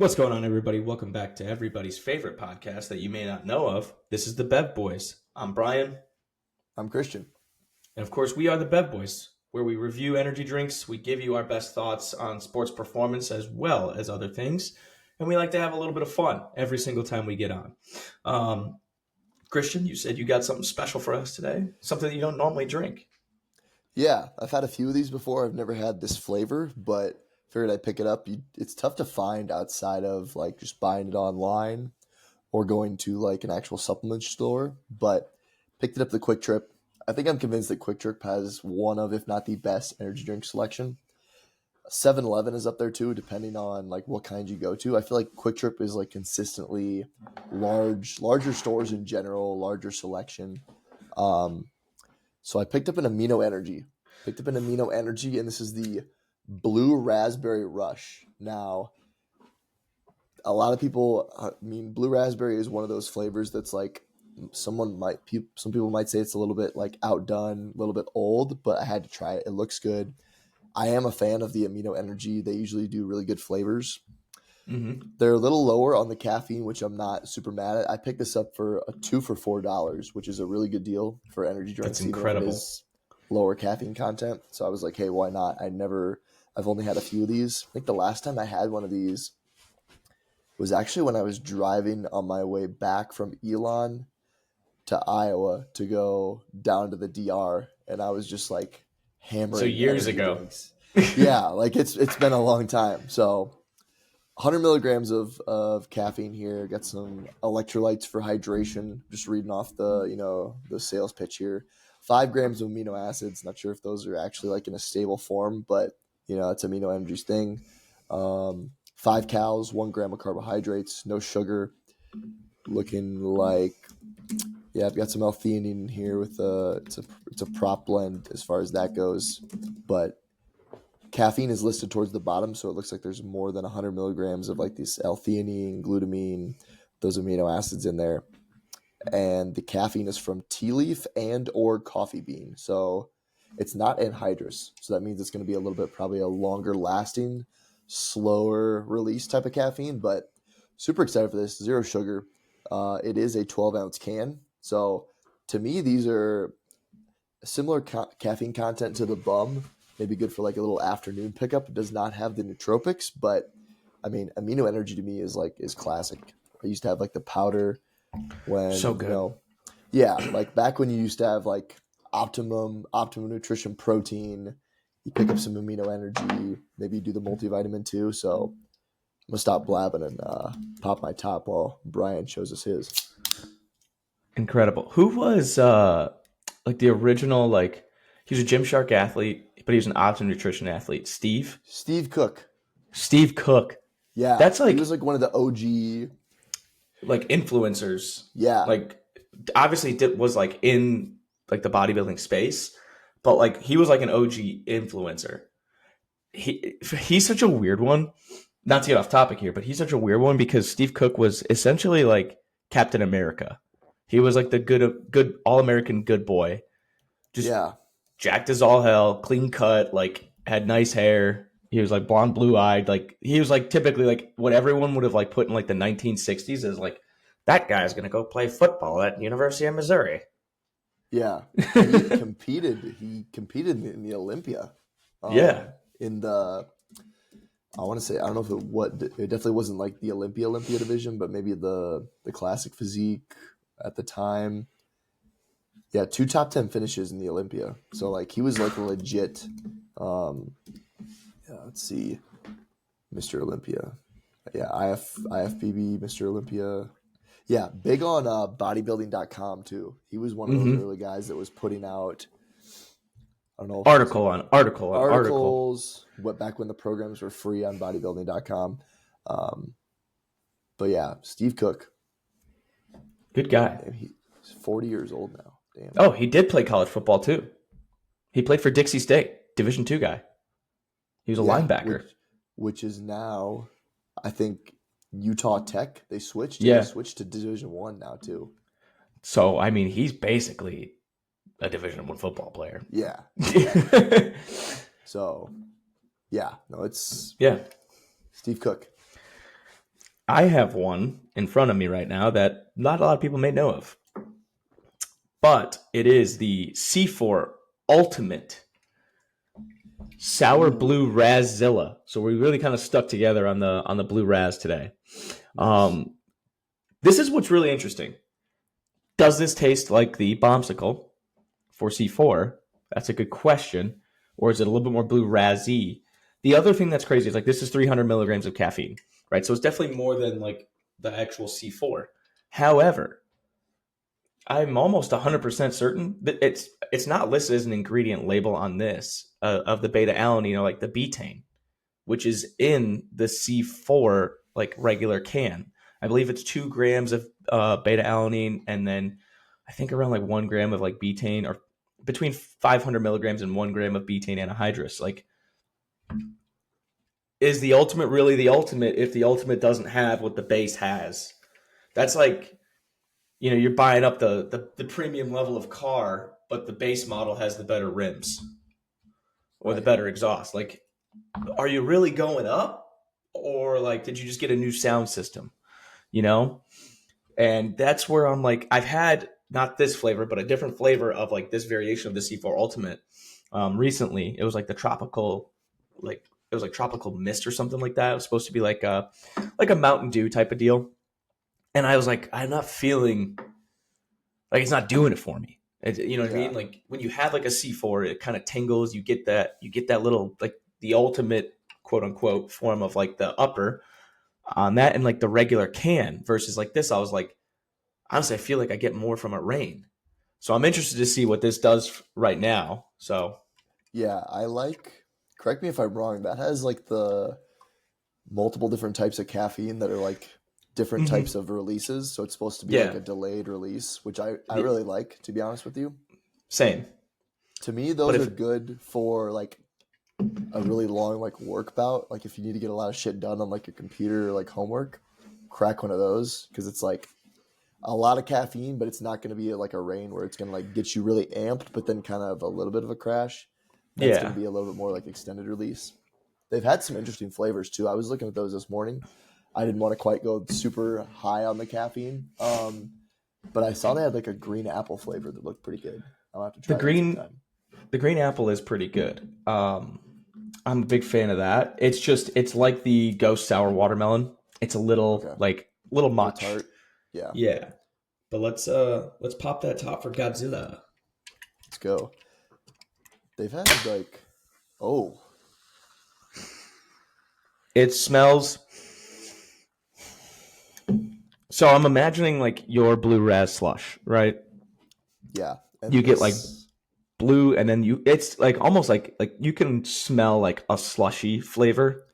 What's going on, everybody? Welcome back to everybody's favorite podcast that you may not know of. This is the Bev Boys. I'm Brian, I'm Christian. and of course, we are the Bev Boys, where we review energy drinks, we give you our best thoughts on sports performance as well as other things, and we like to have a little bit of fun every single time we get on. Um, Christian, you said you got something special for us today, something that you don't normally drink. Yeah, I've had a few of these before. I've never had this flavor, but figured I'd pick it up. It's tough to find outside of like just buying it online or going to like an actual supplement store, but picked it up the Quick Trip. I think I'm convinced that Quick Trip has one of, if not the best energy drink selection. 7-Eleven is up there too, depending on like what kind you go to. I feel like Quick Trip is like consistently larger stores in general, larger selection. Um, So I picked up an amino energy. And this is the Blue Raspberry Rush. Now, a lot of people, Blue Raspberry is one of those flavors that's like some people might say it's a little bit like outdone, a little bit old, but I had to try it. It looks good. I am a fan of the amino energy. They usually do really good flavors. Mm-hmm. They're a little lower on the caffeine, which I'm not super mad at. I picked this up for a 2 for $4, which is a really good deal for energy drinks. That's incredible. Even if it is lower caffeine content. So I was like, hey, why not? I've only had a few of these. I think the last time I had one of these was actually when I was driving on my way back from Elon to Iowa to go down to the DR. And I was just like hammering. So years energy ago. drinks. Yeah, like it's been a long time. So 100 milligrams of caffeine here. Got some electrolytes for hydration. Just reading off the sales pitch here. 5 grams of amino acids. Not sure if those are actually like in a stable form, but it's amino energy's thing. 5 calories, 1 gram of carbohydrates, no sugar. Looking like, yeah, I've got some L-theanine in here with it's a prop blend as far as that goes, but caffeine is listed towards the bottom, so it looks like there's more than 100 milligrams of like this L-theanine, glutamine, those amino acids in there. And the caffeine is from tea leaf and or coffee bean. So it's not anhydrous. So that means it's going to be a little bit probably a longer lasting, slower release type of caffeine, but super excited for this. 0 sugar. It is a 12-ounce can. So to me, these are similar caffeine content to the Bum. Maybe good for like a little afternoon pickup. It does not have the nootropics, but I mean, amino energy to me is classic. I used to have like the powder when So good. Yeah, like back when you used to have like optimum nutrition protein. You pick up some amino energy, maybe you do the multivitamin too. So I'm gonna stop blabbing and pop my top while Brian shows us his. Incredible. Who was like the original, like he was a Gymshark athlete, but he was an Optimum Nutrition athlete. Steve Cook. Steve Cook. Yeah, That's he was like one of the OG like influencers. Yeah. Like obviously was like in like the bodybuilding space, but like he was like an OG influencer. He's such a weird one. Not to get off topic here, but he's such a weird one because Steve Cook was essentially like Captain America. He was like the good all-American good boy. Just Yeah. jacked as all hell, clean cut, like had nice hair. He was like blonde, blue eyed. Like he was like typically like what everyone would have like put in like the 1960s as like that guy's gonna go play football at University of Missouri. Yeah. He competed. In the Olympia. Yeah. In the, I want to say, I don't know if it definitely wasn't like the Olympia division, but maybe the classic physique at the time. Yeah, 2 top 10 finishes in the Olympia. So like he was like a legit. Let's see, Mr. Olympia. Yeah, IFBB, Mr. Olympia. Yeah, big on bodybuilding.com too. He was one of those early guys that was putting out, I don't know, articles. What back when the programs were free on bodybuilding.com. But yeah, Steve Cook. Good guy. He's 40 years old now. Damn. Oh, he did play college football too. He played for Dixie State, Division II guy. He was a linebacker. Which is now, I think, Utah Tech. They switched. Yeah. They switched to Division I now too. So, I mean, he's basically a Division I football player. Yeah. So, yeah. No, it's yeah. Steve Cook. I have one in front of me right now that not a lot of people may know of, but it is the C4 Ultimate Sour Ooh, Blue Razzilla. So we really kind of stuck together on the blue Raz today. nice. Um, this is what's really interesting. Does this taste like the bombsicle for C4? That's a good question. Or is it a little bit more blue razzy? The other thing that's crazy is like this is 300 milligrams of caffeine, right? So it's definitely more than like the actual C4. However, I'm almost 100% certain that it's not listed as an ingredient label on this of the beta alanine or like the betaine, which is in the C4 like regular can. I believe it's 2 grams of beta alanine and then I think around like 1 gram of like betaine or between 500 milligrams and 1 gram of betaine anhydrous. Like, is the ultimate really the ultimate if the ultimate doesn't have what the base has? That's like, you're buying up the premium level of car, but the base model has the better rims or the Right. better exhaust. Like, are you really going up? Or like, did you just get a new sound system? You know? And that's where I'm like, I've had not this flavor, but a different flavor of like this variation of the C4 Ultimate recently. It was like the tropical, like it was like tropical mist or something like that. It was supposed to be like a Mountain Dew type of deal. And I was like, I'm not feeling like it's not doing it for me. You know what I Yeah. mean? Like when you have like a C4, it kind of tingles. You get that little like the ultimate quote unquote form of like the upper on that and like the regular can versus like this. I was like, honestly, I feel like I get more from a rain. So I'm interested to see what this does right now. So Yeah, I like, correct me if I'm wrong, that has like the multiple different types of caffeine that are like different types mhm. of releases. So it's supposed to be like Yeah, a delayed release, which I yeah, really like, to be honest with you. same. To me, But those are if good for like a really long like work bout. Like if you need to get a lot of shit done on like your computer or like homework, crack one of those because it's like a lot of caffeine, but it's not going to be like a rain where it's going to like get you really amped, but then kind of a little bit of a crash. That's going to yeah, be a little bit more like extended release. They've had some interesting flavors too. I was looking at those this morning. I didn't want to quite go super high on the caffeine, but I saw they had like a green apple flavor that looked pretty good. I'll have to the try that green sometime. the green apple is pretty good. I'm a big fan of that. It's like the ghost sour watermelon. It's a Okay, little a little much. tart. Yeah, Yeah. But let's pop that top for Godzilla. let's go. They've had like, oh It smells so I'm imagining like your blue raz slush, right? yeah, You and get like this, blue and then you it's like almost like you can smell like a slushy flavor.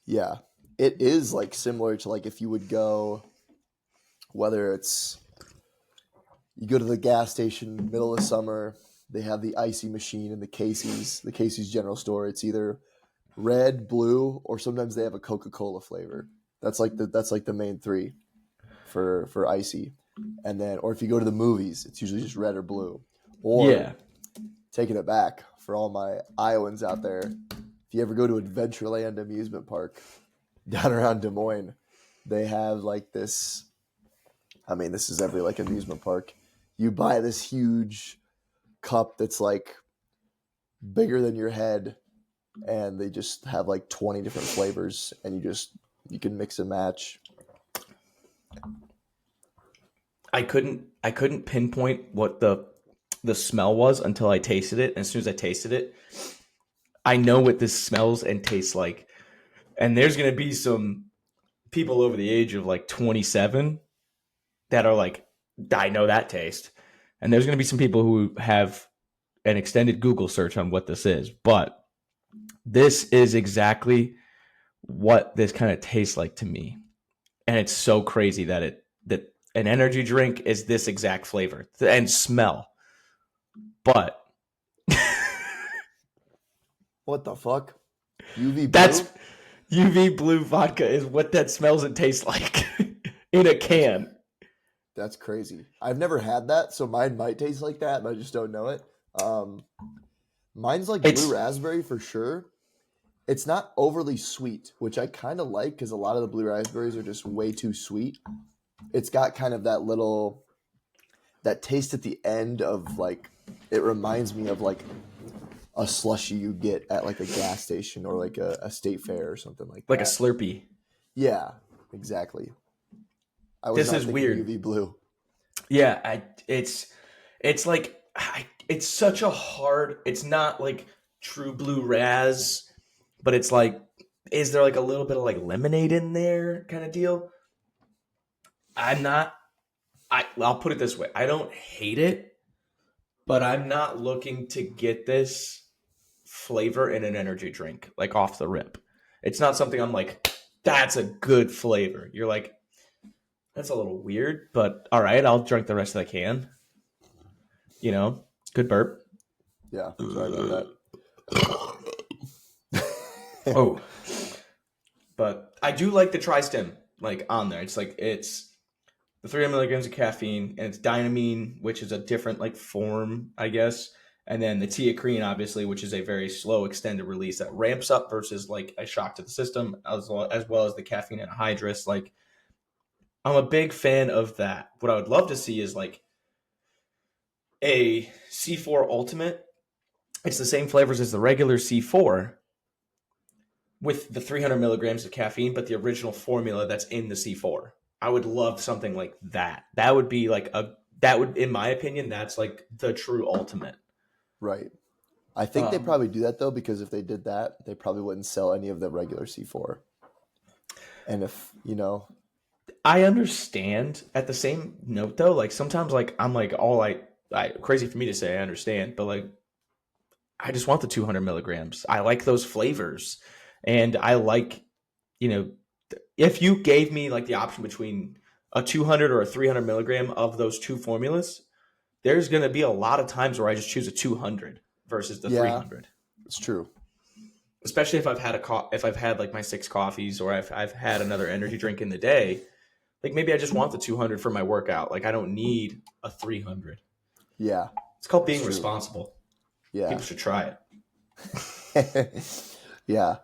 yeah, it is like similar to like if you would go, whether it's you go to the gas station middle of summer, they have the icy machine in the Casey's general store. It's either red, blue, or sometimes they have a Coca-Cola flavor. That's like the main three for icy. And then or if you go to the movies, it's usually just red or blue. Or Yeah. taking it back for all my Iowans out there, if you ever go to Adventureland amusement park down around Des Moines, they have like this, I mean, this is every like amusement park. You buy this huge cup that's like bigger than your head, and they just have like 20 different flavors, and you can mix and match. I couldn't pinpoint what the smell was until I tasted it. And as soon as I tasted it, I know what this smells and tastes like. And there's gonna be some people over the age of like 27 that are like, I know that taste. And there's gonna be some people who have an extended Google search on what this is. But this is exactly what this kind of tastes like to me. And it's so crazy that an energy drink is this exact flavor and smell. But What the fuck? UV that's blue? UV blue vodka is what that smells and tastes like in a That's can. that's crazy. I've never had that, so mine might taste like that, but I just don't know it. Um, Mine's like blue It's raspberry for sure, It's not overly sweet, which I kind of like because a lot of the blue raspberries are just way too sweet. It's got kind of that taste at the end of like, it reminds me of like a slushy you get at like a gas station or like a state fair or something like Like a that. Slurpee. Yeah, exactly. I was This not is thinking weird. UV blue. Yeah, it's like it's such a hard. It's not like true blue raz, but it's like, is there like a little bit of like lemonade in there kind of deal? I'm not. I'll put it this way. I don't hate it, but I'm not looking to get this flavor in an energy drink like off the rip. It's not something I'm like, that's a good flavor. You're like, that's a little weird, but all right, I'll drink the rest of the can. You know, good burp. Yeah, sorry about that. Oh, but I do like the tri-stem like on there. It's like it's the 300 milligrams of caffeine and it's dynamine, which is a different like form, I guess. And then the teacrine, obviously, which is a very slow extended release that ramps up versus like a shock to the system, as well as the caffeine anhydrous. Like I'm a big fan of that. What I would love to see is like a C4 Ultimate. It's the same flavors as the regular C4 with the 300 milligrams of caffeine, but the original formula that's in the C4. I would love something like that. That would be like that would, in my opinion, that's like the true ultimate. Right. I think they Um, probably do that though, because if they did that, they probably wouldn't sell any of the regular C4. And if, I understand. At the same note, though, like sometimes, like I'm like all I crazy for me to say. I understand, but like I just want the 200 milligrams. I like those flavors, and I like, you know, if you gave me like the option between a 200 or a 300 milligram of those two formulas, there's going to be a lot of times where I just choose a 200 versus the yeah, 300. it's true. Especially if I've had if I've had like my six coffees or I've had another energy drink in the day, like maybe I just want the 200 for my workout. Like I don't need a 300. Yeah, It's called it's being true. responsible. Yeah. People should try it. Yeah.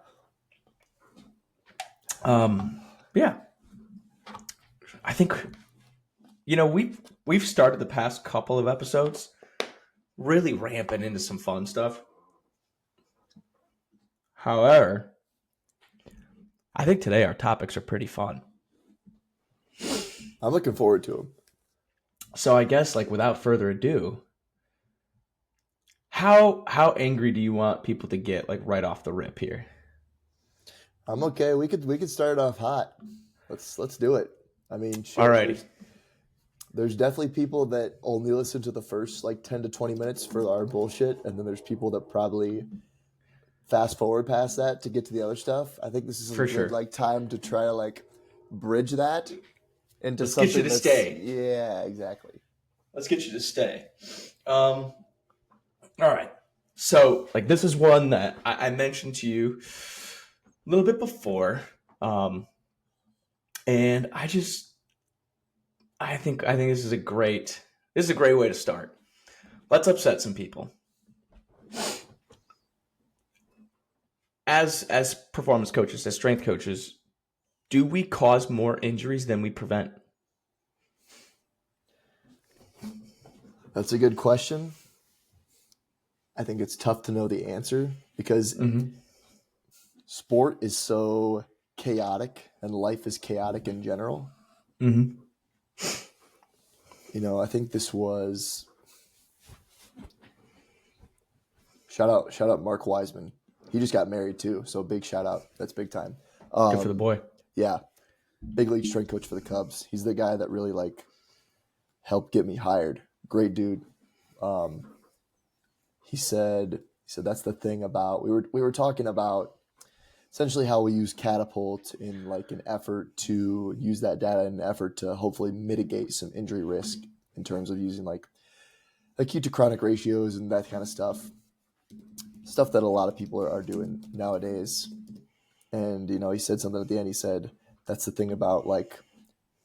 Yeah, I think we've started the past couple of episodes really ramping into some fun stuff. However, I think today our topics are pretty fun. I'm looking forward to them. So I guess like without further ado, how angry do you want people to get like right off the rip here? I'm okay. We could start it off hot. Let's do it. I mean, shit, Alrighty. there's definitely people that only listen to the first like 10 to 20 minutes for our bullshit, and then there's people that probably fast forward past that to get to the other stuff. I think this is a For good sure. like time to try to like bridge that into Let's get you something to that's, stay. yeah, exactly. Let's get you to stay. All right. So, like, this is one that I mentioned to you a little bit before, um, and I think this is a great way to start. Let's upset some people. As performance coaches, as strength coaches, do we cause more injuries than we prevent? That's a good question. I think it's tough to know the answer because Mm-hmm. sport is so chaotic and life is chaotic in general. Mm-hmm. I think this was shout out Mark Wiseman. He just got married too, so big shout out. That's big time. Good for the boy. Yeah, big league strength coach for the Cubs. He's the guy that really like helped get me hired. Great dude. Um, he said that's the thing about we were talking about essentially how we use catapult in like an effort to use that data in an effort to hopefully mitigate some injury risk in terms of using like acute to chronic ratios and that kind of stuff that a lot of people are doing nowadays. And he said something at the end. He said that's the thing about like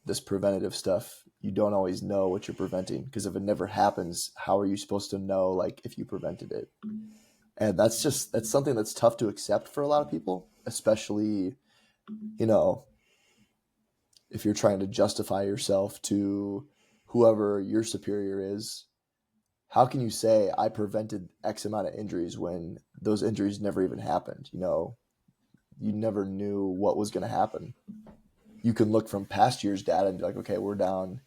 this preventative stuff. You don't always know what you're preventing because if it never happens, how are you supposed to know like if you prevented it? And that's something that's tough to accept for a lot of people, especially, you know, if you're trying to justify yourself to whoever your superior is. How can you say I prevented X amount of injuries when those injuries never even happened? You never knew what was going to happen. You can look from past year's data and be like, okay, we're down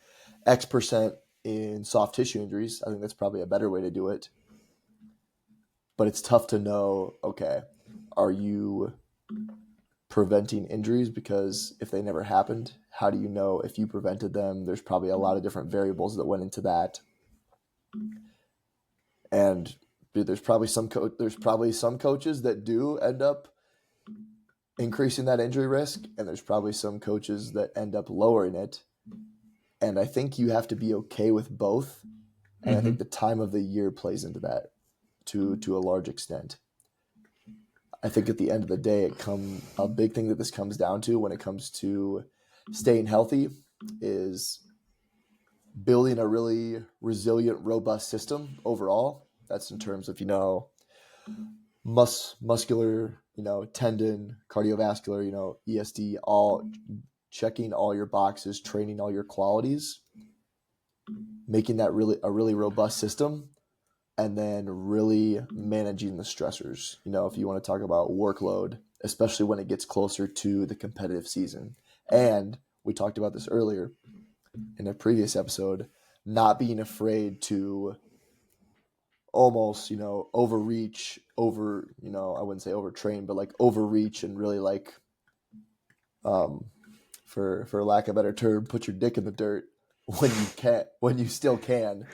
X percent in soft tissue injuries. I think that's probably a better way to do it. But it's tough to know, okay, are you preventing injuries? Because if they never happened, how do you know if you prevented them? There's probably a lot of different variables that went into that. And there's probably some coaches that do end up increasing that injury risk, and there's probably some coaches that end up lowering it. And I think you have to be okay with both. And I think the time of the year plays into that to a large extent. I think at the end of the day, a big thing that this comes down to when it comes to staying healthy is building a really resilient, robust system overall. That's in terms of, muscular, tendon, cardiovascular, ESD, all checking all your boxes, training all your qualities, making that a really robust system, and then really managing the stressors. If you want to talk about workload, especially when it gets closer to the competitive season. And we talked about this earlier in a previous episode, not being afraid to almost, overreach, I wouldn't say overtrain, but like overreach and really like, for lack of a better term, put your dick in the dirt when you still can,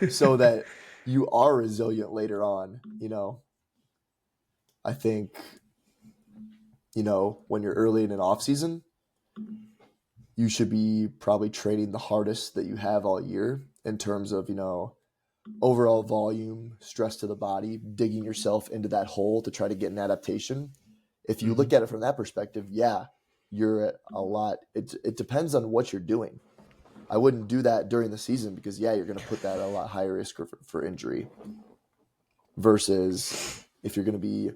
so that you are resilient later on. I think, when you're early in an off season, you should be probably training the hardest that you have all year in terms of, overall volume, stress to the body, digging yourself into that hole to try to get an adaptation. If you look at it from that perspective, yeah, you're at a lot. It depends on what you're doing. I wouldn't do that during the season because, yeah, you're going to put that at a lot higher risk for injury versus if you're going to be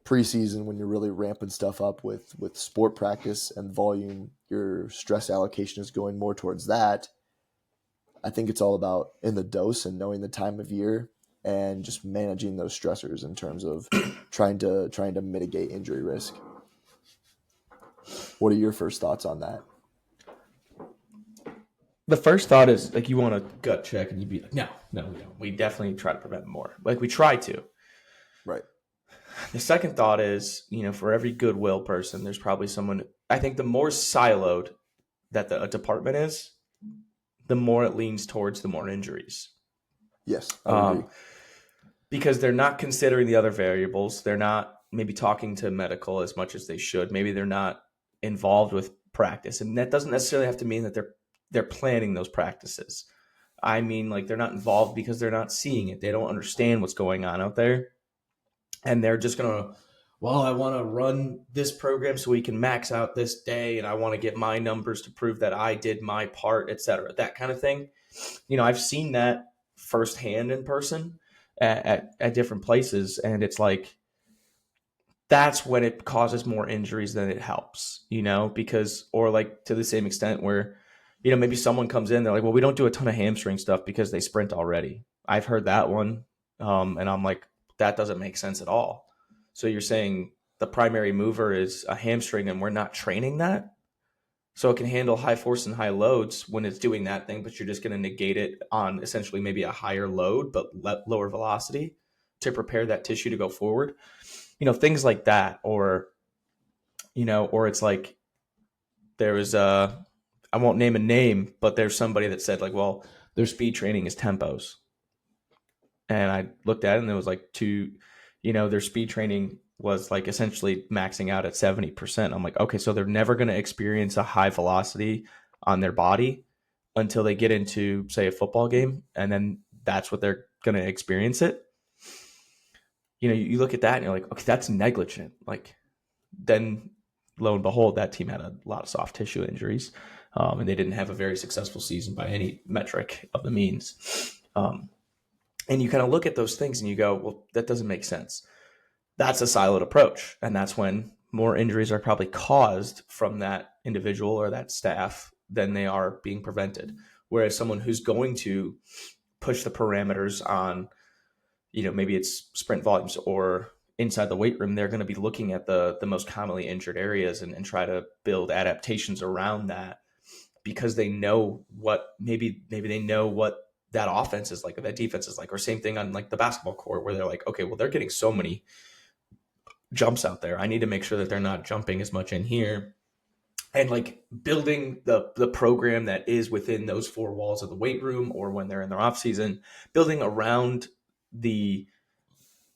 preseason when you're really ramping stuff up with sport practice and volume, your stress allocation is going more towards that. I think it's all about in the dose and knowing the time of year and just managing those stressors in terms of trying to mitigate injury risk. What are your first thoughts on that? The first thought is like you want a gut check and you'd be like, no, we don't. We definitely try to prevent more. Like we try to. Right. The second thought is, for every goodwill person, there's probably someone. I think the more siloed that a department is, the more it leans towards the more injuries. Yes, I would agree. Because they're not considering the other variables. They're not maybe talking to medical as much as they should. Maybe they're not involved with practice, and that doesn't necessarily have to mean that they're planning those practices. I mean, like they're not involved because they're not seeing it. They don't understand what's going on out there, and they're just gonna. Well, I want to run this program so we can max out this day, and I want to get my numbers to prove that I did my part, etc. That kind of thing. I've seen that firsthand in person at different places, and it's like that's when it causes more injuries than it helps, because or like to the same extent where maybe someone comes in, they're like, well, we don't do a ton of hamstring stuff because they sprint already. I've heard that one, and I'm like, that doesn't make sense at all. So you're saying the primary mover is a hamstring and we're not training that, so it can handle high force and high loads when it's doing that thing, but you're just going to negate it on essentially maybe a higher load but lower velocity to prepare that tissue to go forward. Things like that, or it's like there was I won't name a name, but there's somebody that said like, well, their speed training is tempos, and I looked at it and it was like their speed training was like essentially maxing out at 70%. I'm like, okay, so they're never going to experience a high velocity on their body until they get into, say, a football game, and then that's what they're going to experience it. You look at that and you're like, okay, that's negligent. Like, then lo and behold, that team had a lot of soft tissue injuries, and they didn't have a very successful season by any metric of the means. And you kind of look at those things and you go, well, that doesn't make sense. that's a siloed approach. And that's when more injuries are probably caused from that individual or that staff than they are being prevented. Whereas someone who's going to push the parameters on, maybe it's sprint volumes or inside the weight room, they're going to be looking at the most commonly injured areas and try to build adaptations around that because they know what maybe they know what that offense is like or that defense is like, or same thing on like the basketball court where they're like, okay, well they're getting so many jumps out there. I need to make sure that they're not jumping as much in here. And like building the program that is within those four walls of the weight room or when they're in their off season, building around the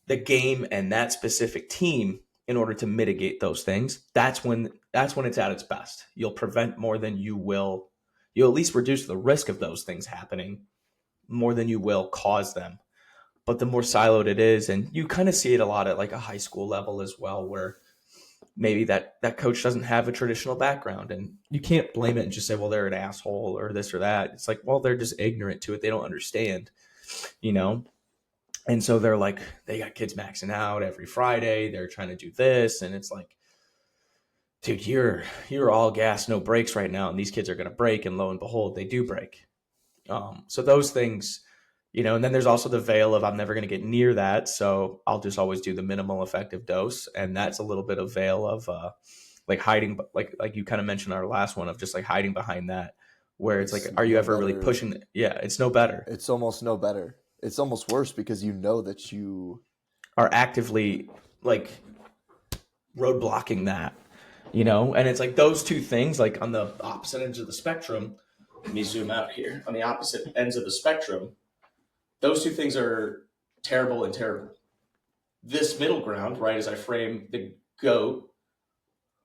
the game and that specific team in order to mitigate those things, that's when it's at its best. You'll prevent more than you will. You'll at least reduce the risk of those things happening more than you will cause them. But the more siloed it is, and you kind of see it a lot at like a high school level as well, where maybe that coach doesn't have a traditional background, and you can't blame it and just say, well, they're an asshole or this or that. It's like, well, they're just ignorant to it. They don't understand, you know. And so they're like, they got kids maxing out every Friday. They're trying to do this, and it's like, dude, you're all gas, no brakes right now, and these kids are going to break. And lo and behold, they do break. So those things, and then there's also the veil of I'm never going to get near that, so I'll just always do the minimal effective dose, and that's a little bit of veil of like hiding, like you kind of mentioned our last one of just like hiding behind that, where it's like, It's are you no ever really better. pushing? Yeah, it's no better. It's almost no better. It's almost worse because you know that you. Are actively like road blocking that, and it's like those two things, like on the opposite ends of the spectrum. Let me zoom out here. On the opposite ends of the spectrum, those two things are terrible and terrible. This middle ground, right, as I frame the goat,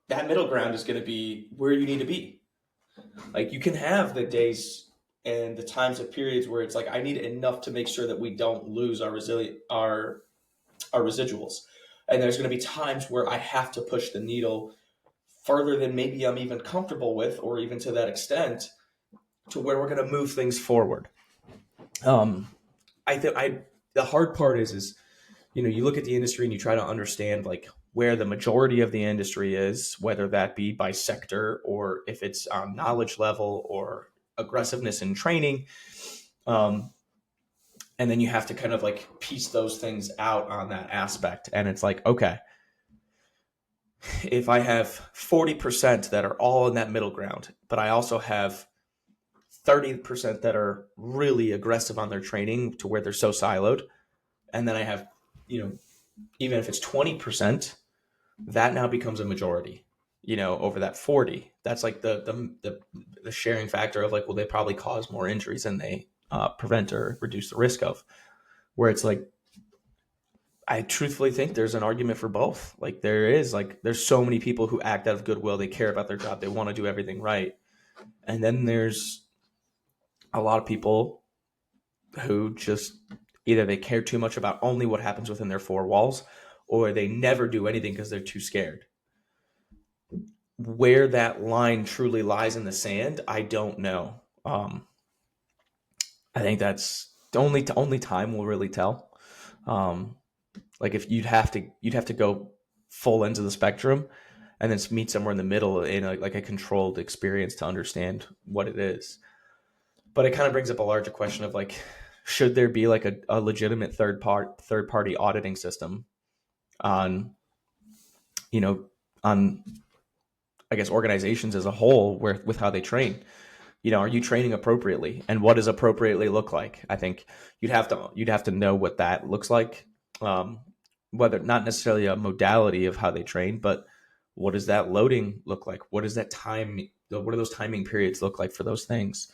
that middle ground is going to be where you need to be. Like you can have the days and the times of periods where it's like I need enough to make sure that we don't lose our residuals. And there's going to be times where I have to push the needle further than maybe I'm even comfortable with, or even to that extent, to where we're going to move things forward. Um, I think the hard part is you look at the industry and you try to understand like where the majority of the industry is, whether that be by sector or if it's on knowledge level or aggressiveness in training. Um, and then you have to kind of like piece those things out on that aspect. And it's like, okay, if I have 40% that are all in that middle ground, but I also have 30% that are really aggressive on their training to where they're so siloed, and then I have, even if it's 20%, that now becomes a majority, over that 40. That's like the sharing factor of like, well, they probably cause more injuries than they prevent or reduce the risk of, where it's like, I truthfully think there's an argument for both. Like there's so many people who act out of goodwill. They care about their job. They want to do everything right. And then there's a lot of people who just either they care too much about only what happens within their four walls, or they never do anything because they're too scared. Where that line truly lies in the sand, I don't know. I think that's only time will really tell. Um, like if you'd have to go full ends of the spectrum, and then meet somewhere in the middle in like a controlled experience to understand what it is. But it kind of brings up a larger question of like, should there be like a legitimate third party auditing system on you know on I guess organizations as a whole where with how they train? Are you training appropriately, and what does appropriately look like? I think you'd have to know what that looks like, um, whether not necessarily a modality of how they train, but what does that loading look like? What does that time? What do those timing periods look like for those things?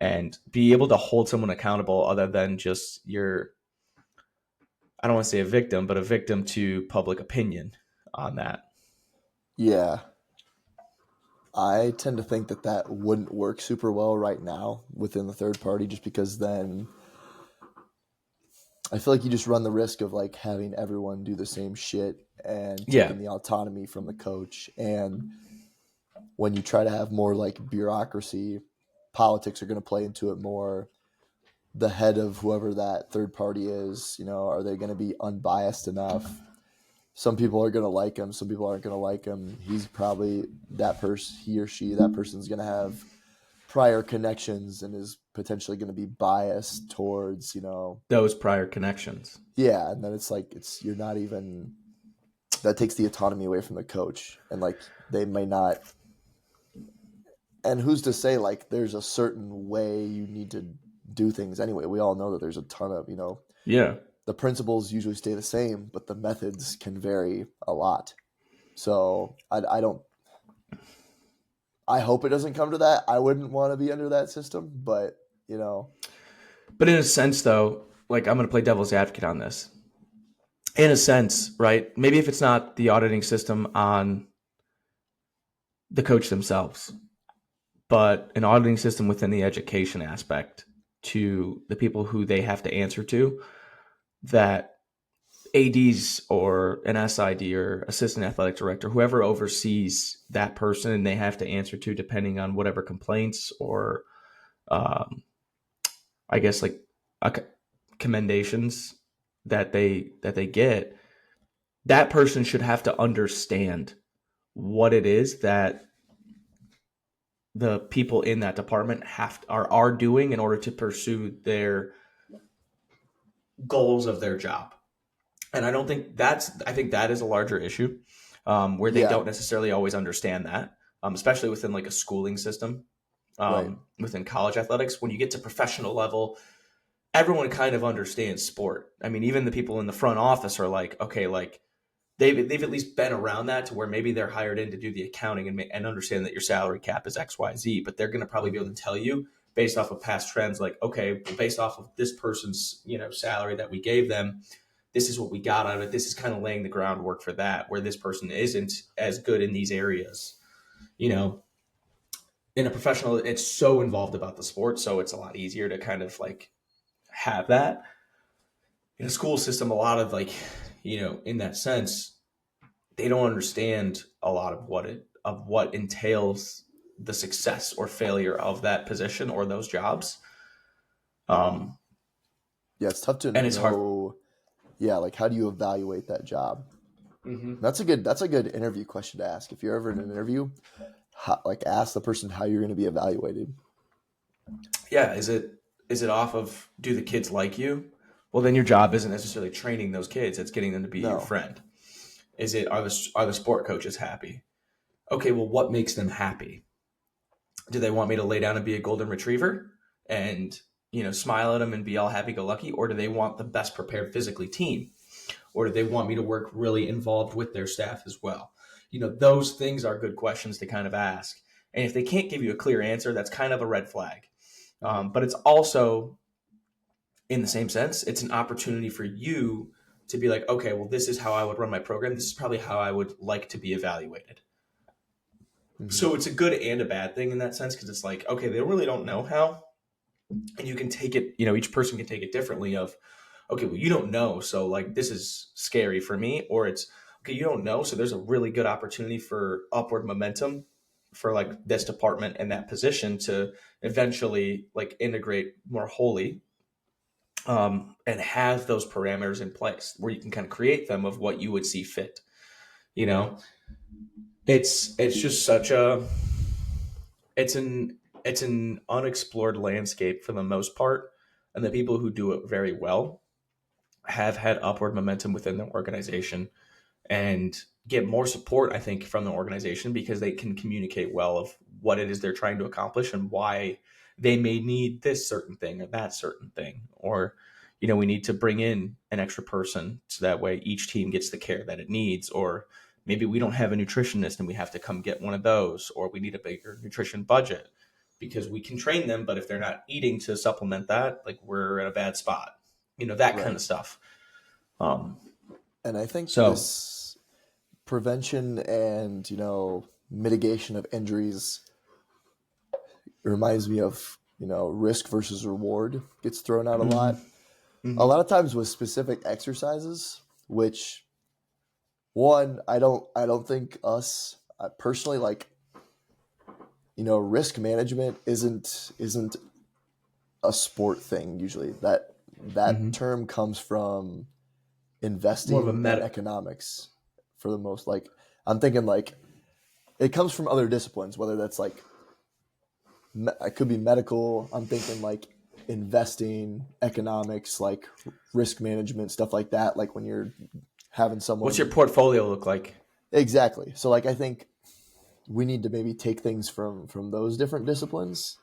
And be able to hold someone accountable other than just I don't want to say a victim, but a victim to public opinion on that. Yeah, I tend to think that that wouldn't work super well right now within the third party, just because then I feel like you just run the risk of like having everyone do the same shit and Yeah. taking the autonomy from the coach. And when you try to have more like bureaucracy, politics are going to play into it more. The head of whoever that third party is, are they going to be unbiased enough? some people are going to like him, some people aren't going to like him. He's probably that person, he or she, that person's going to have prior connections and is potentially going to be biased towards, Those prior connections. yeah. And then it's like, you're not even, that takes the autonomy away from the coach. And like, they may not, and who's to say like there's a certain way you need to do things anyway? We all know that there's a ton of, Yeah. the principles usually stay the same, but the methods can vary a lot. So I don't, I hope it doesn't come to that. I wouldn't want to be under that system, but you know, But in a sense, though, like I'm going to play devil's advocate on this. In a sense, right? Maybe if it's not the auditing system on the coach themselves, but an auditing system within the education aspect to the people who they have to answer to, that ADs or an SID or assistant athletic director, whoever oversees that person, and they have to answer to depending on whatever complaints or um, I guess like commendations that they get, that person should have to understand what it is that the people in that department are doing in order to pursue their goals of their job. And I think that is a larger issue, where they yeah, don't necessarily always understand that, especially within like a schooling system, right. within college athletics. When you get to professional level, everyone kind of understands sport. I mean, even the people in the front office are like, okay, like they've at least been around that to where maybe they're hired in to do the accounting and understand that your salary cap is XYZ, but they're going to probably be able to tell you based off of past trends, like, okay, well, based off of this person's, salary that we gave them, this is what we got out of it. This is kind of laying the groundwork for that, where this person isn't as good in these areas. You know, in a professional, it's so involved about the sport, so it's a lot easier to kind of like have that. In a school system, a lot of like, in that sense, they don't understand a lot of what entails the success or failure of that position or those jobs. Um, Yeah, it's tough to and it's hard. know. Yeah, like how do you evaluate that job? Mhm. That's a good interview question to ask. If you're ever in an interview, like ask the person how you're going to be evaluated. Yeah, is it off of, do the kids like you? Well, then your job isn't necessarily training those kids; it's getting them to be your No, friend. Is it, are the sport coaches happy? Okay, well, what makes them happy? Do they want me to lay down and be a golden retriever and smile at them and be all happy go lucky, or do they want the best prepared physically team, or do they want me to work really involved with their staff as well? Those things are good questions to kind of ask. And if they can't give you a clear answer, that's kind of a red flag. hmm But it's also, in the same sense, it's an opportunity for you to be like, okay, well, this is how I would run my program. This is probably how I would like to be evaluated. hmm So it's a good and a bad thing in that sense, because it's like, okay, they really don't know how, and you can take it, each person can take it differently of, okay, well, you don't know, so like this is scary for me, or it's, okay, you don't know, so there's a really good opportunity for upward momentum for like this department and that position to eventually like integrate more wholly, and have those parameters in place where you can kind of create them of what you would see fit. You know, it's just such a it's an it's an unexplored landscape for the most part, and the people who do it very well have had upward momentum within the organization and get more support, I think, from the organization because they can communicate well of what it is they're trying to accomplish and why they may need this certain thing or that certain thing, or we need to bring in an extra person so that way each team gets the care that it needs, or maybe we don't have a nutritionist and we have to come get one of those, or we need a bigger nutrition budget because we can train them, but if they're not eating to supplement that, like we're in a bad spot, that kind right. of stuff. um And I think so this prevention and mitigation of injuries reminds me of risk versus reward gets thrown out a mhm, lot. A mhm. lot of times with specific exercises, which one I don't think us personally like risk management isn't a sport thing usually. That Hmm. term comes from More of a investing and meta, economics. for the most. Like I'm thinking like it comes from other disciplines, whether that's like it could be medical. I'm thinking like investing, economics, like risk management, stuff like that. Like when you're having What's your someone portfolio look like? exactly. So like I think we need to maybe take things from those different disciplines,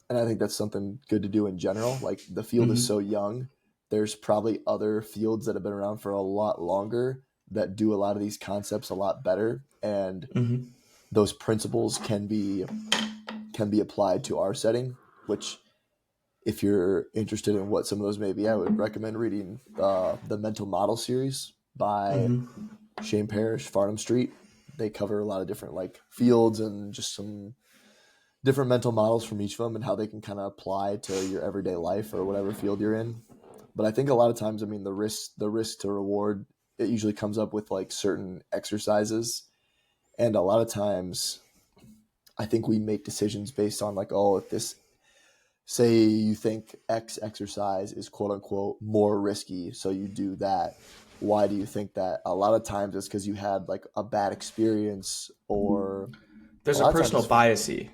and I think that's something good to do in general. Like the field is Mm-hmm. so young. There's probably other fields that have been around for a lot longer that do a lot of these concepts a lot better, and Mm-hmm. those principles can be applied to our setting, which if you're interested in what some of those may be, I would recommend reading the Mental Model series by Mm-hmm. Shane Parrish, Farnham Street. They cover a lot of different like fields and just some different mental models from each of them and how they can kind of apply to your everyday life or whatever field you're in. But I think a lot of times, I mean, the risk to reward, it usually comes up with like certain exercises, and a lot of times, I think we make decisions based on like, oh, if this, say you think X exercise is quote unquote more risky, so you do that. Why do you think that? A lot of times it's because you had like a bad experience, or a There's a lot of times personal biasy.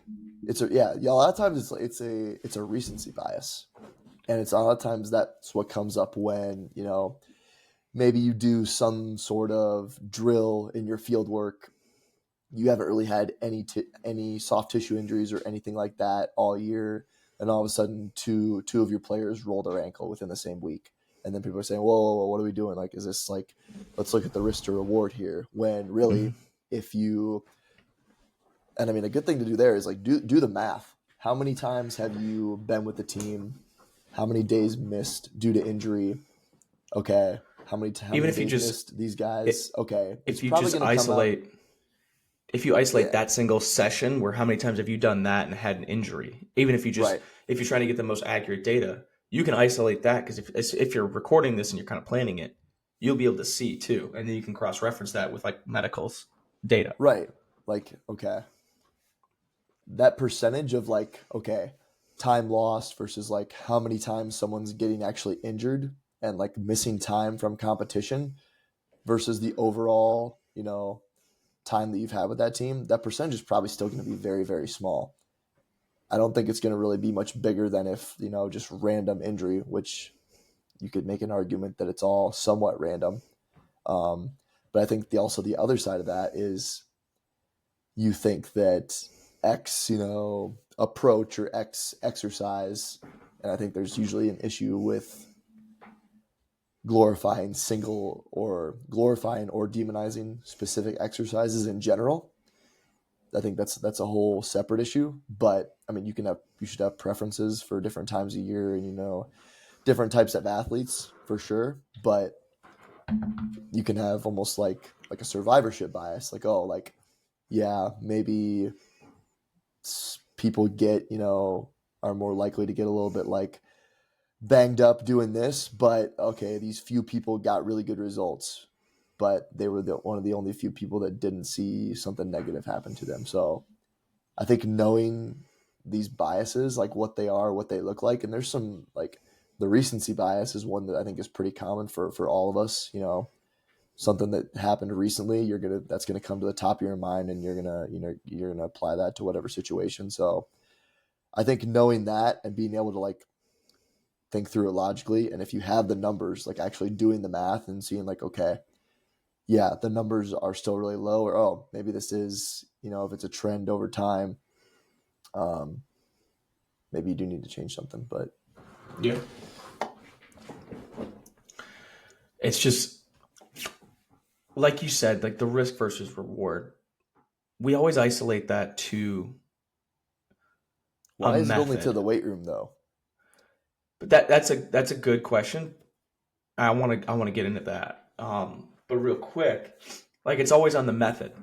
it's a yeah, a lot of times it's a recency bias, and it's a lot of times that's what comes up when maybe you do some sort of drill in your field work. You haven't really had any soft tissue injuries or anything like that all year, and all of a sudden two of your players roll their ankle within the same week, and then people are saying, whoa, what are we doing? Like, is this like, let's look at the risk to reward here, when really, Mm-hmm. if you, and I mean, a good thing to do there is like do the math. How many times have you been with the team? How many days missed due to injury? Okay. How Even many if you days just missed these guys? Okay. It's if you probably just going to come out. isolate if you isolate Yeah. that single session, where how many times have you done that and had an injury? Even Right. if you're trying to get the most accurate data, you can isolate that, because if you're recording this and you're kind of planning it, you'll be able to see too, and then you can cross reference that with like medicals data. Right. Like, okay. That percentage of like, okay, time lost versus like how many times someone's getting actually injured and like missing time from competition versus the overall, time that you've had with that team, that percentage is probably still going to be very, very small. I don't think it's going to really be much bigger than if, just random injury, which you could make an argument that it's all somewhat random. Um, but I think also the other side of that is you think that X, approach or X exercise, and I think there's usually an issue with glorifying or demonizing specific exercises in general. I think that's a whole separate issue. But I mean, you should have preferences for different times of year and different types of athletes for sure. But you can have almost like a survivorship bias, like, oh, like, yeah, maybe people are more likely to get a little bit like banged up doing this, but okay, these few people got really good results, but they were one of the only few people that didn't see something negative happen to them. So I think knowing these biases, like what they are, what they look like, and there's some like the recency bias is one that I think is pretty common for all of us. Something that happened recently, that's gonna come to the top of your mind, and you're gonna apply that to whatever situation. So I think knowing that and being able to like think through it logically, and if you have the numbers, like actually doing the math and seeing like, okay, yeah, the numbers are still really low, or oh, maybe this is, if it's a trend over time, um, maybe you do need to change something. But Yeah, it's just like you said, like the risk versus reward. We always isolate that to a why is it only to method, the weight room though? but that's a good question. I want to get into that. But real quick, like it's always on the method.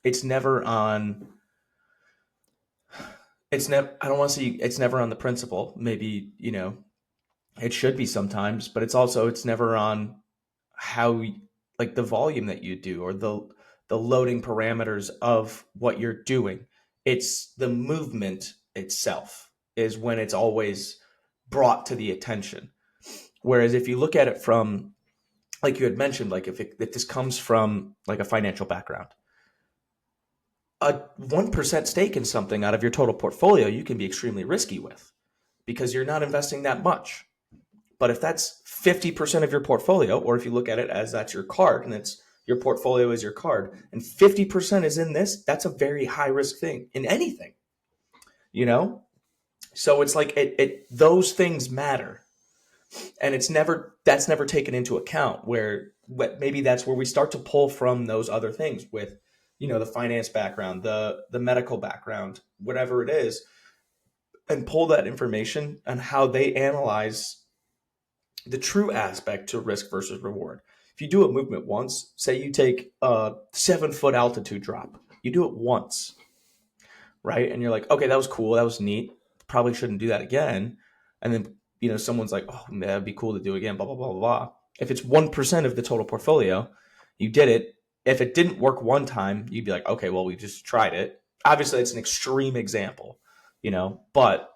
It's never on. It's never. I don't want to say it's never on the principle. Maybe it should be sometimes, but it's never on how like the volume that you do, or the loading parameters of what you're doing. It's the movement itself is when it's always brought to the attention. Whereas if you look at it from like you had mentioned, like if this comes from like a financial background, a 1% stake in something out of your total portfolio, you can be extremely risky with because you're not investing that much. But if that's 50% of your portfolio, or if you look at it as that's your card and it's your portfolio is your card, and 50% is in this, that's a very high risk thing in anything, you know? So it's like those things matter. And that's never taken into account where maybe that's where we start to pull from those other things with, the finance background, the medical background, whatever it is, and pull that information and how they analyze the true aspect to risk versus reward. If you do a movement once, say you take a 7 foot altitude drop, you do it once, right? And you're like, okay, that was cool, that was neat. Probably shouldn't do that again. And then someone's like, oh, that'd be cool to do again. Blah blah blah blah blah. If it's 1% of the total portfolio, you did it. If it didn't work one time, you'd be like, okay, well, we just tried it. Obviously, it's an extreme example, but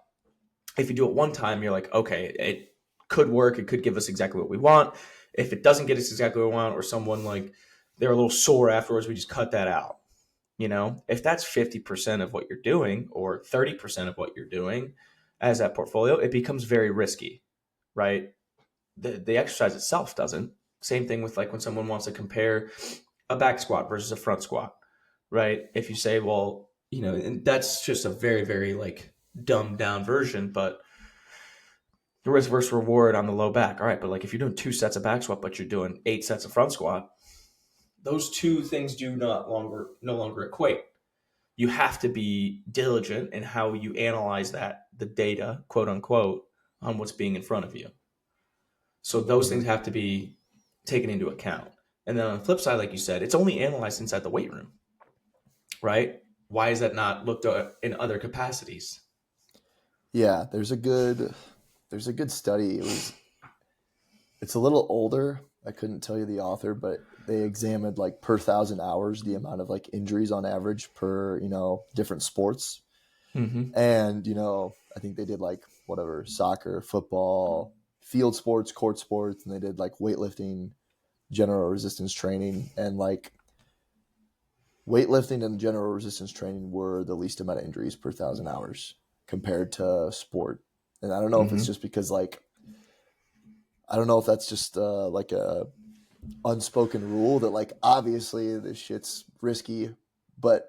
if you do it one time, you're like, okay, it could work. It could give us exactly what we want. If it doesn't get us exactly what we want, or someone like they're a little sore afterwards, we just cut that out. If that's 50% of what you're doing or 30% of what you're doing as that portfolio, it becomes very risky, right? The exercise itself doesn't. Same thing with like when someone wants to compare a back squat versus a front squat, right? If you say, well, and that's just a very, very like dumbed down version, but the risk versus reward on the low back. All right, but like if you're doing 2 sets of back squat, but you're doing 8 sets of front squat, those two things do no longer equate. You have to be diligent in how you analyze the data, quote unquote, on what's being in front of you. So those things Mhm. have to be taken into account. And then on the flip side, like you said, it's only analyzed inside the weight room, right? Why is that not looked at in other capacities? Yeah, there's a good study. It's a little older. I couldn't tell you the author, but they examined like per 1,000 hours the amount of like injuries on average per different sports. Mm-hmm. And I think they did like whatever soccer, football, field sports, court sports, and they did like weightlifting, general resistance training, and like weightlifting and general resistance training were the least amount of injuries per 1,000 hours compared to sport. And I don't know if it's Mm-hmm. just because like I don't know if that's just like a unspoken rule that like obviously this shit's risky, but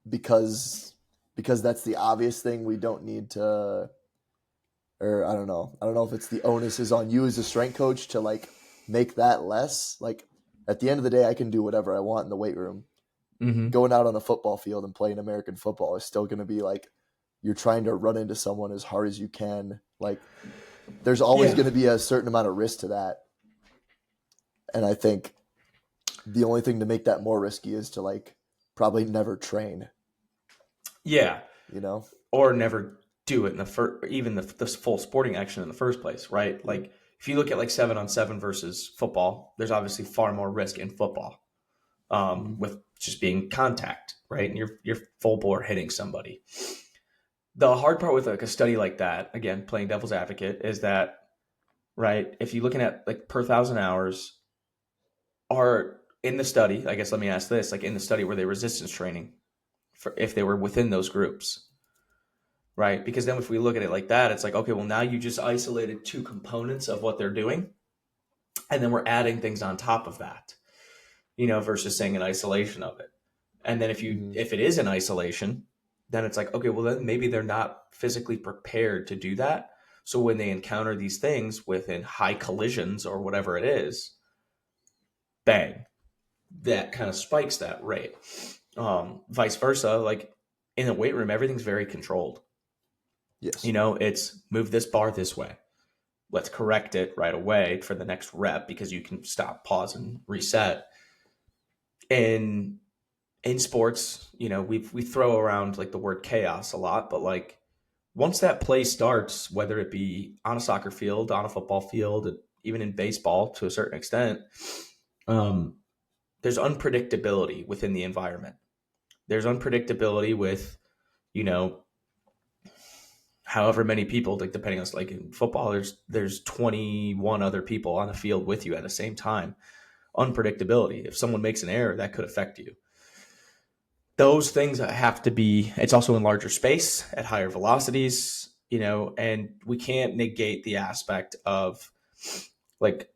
because that's the obvious thing, we don't need to. Or I don't know if it's the onus is on you as a strength coach to like make that less. Like at the end of the day, I can do whatever I want in the weight room. Mm-hmm. Going out on a football field and playing American football is still going to be like you're trying to run into someone as hard as you can. Like there's always Yeah. going to be a certain amount of risk to that. And I think the only thing to make that more risky is to like probably never train, Yeah. you know? Or never do it in the first, even the full sporting action in the first place, right? Like if you look at like 7-on-7 versus football, there's obviously far more risk in football, Mm-hmm. with just being contact, right? And you're full bore hitting somebody. The hard part with like a study like that, again, playing devil's advocate, is that right, if you're looking at like per 1,000 hours, are in the study, I guess let me ask this, like in the study were they resistance training for if they were within those groups, right? Because then if we look at it like that, it's like, okay, well, now you just isolated two components of what they're doing, and then we're adding things on top of that, versus saying an isolation of it. And then Mm-hmm. if it is in isolation, then it's like, okay, well, then maybe they're not physically prepared to do that. So when they encounter these things within high collisions or whatever it is, bang, that kind of spikes that rate. Vice versa, like in the weight room, everything's very controlled. Yes. It's move this bar this way. Let's correct it right away for the next rep because you can stop, pause, and reset. In in sports, we throw around like the word chaos a lot, but like once that play starts, whether it be on a soccer field, on a football field, even in baseball to a certain extent, um, there's unpredictability within the environment. There's unpredictability with, you know, however many people, like depending on, like in football, there's 21 other people on the field with you at the same time. Unpredictability. If someone makes an error, that could affect you. Those things have to be, it's also in larger space at higher velocities, and we can't negate the aspect of like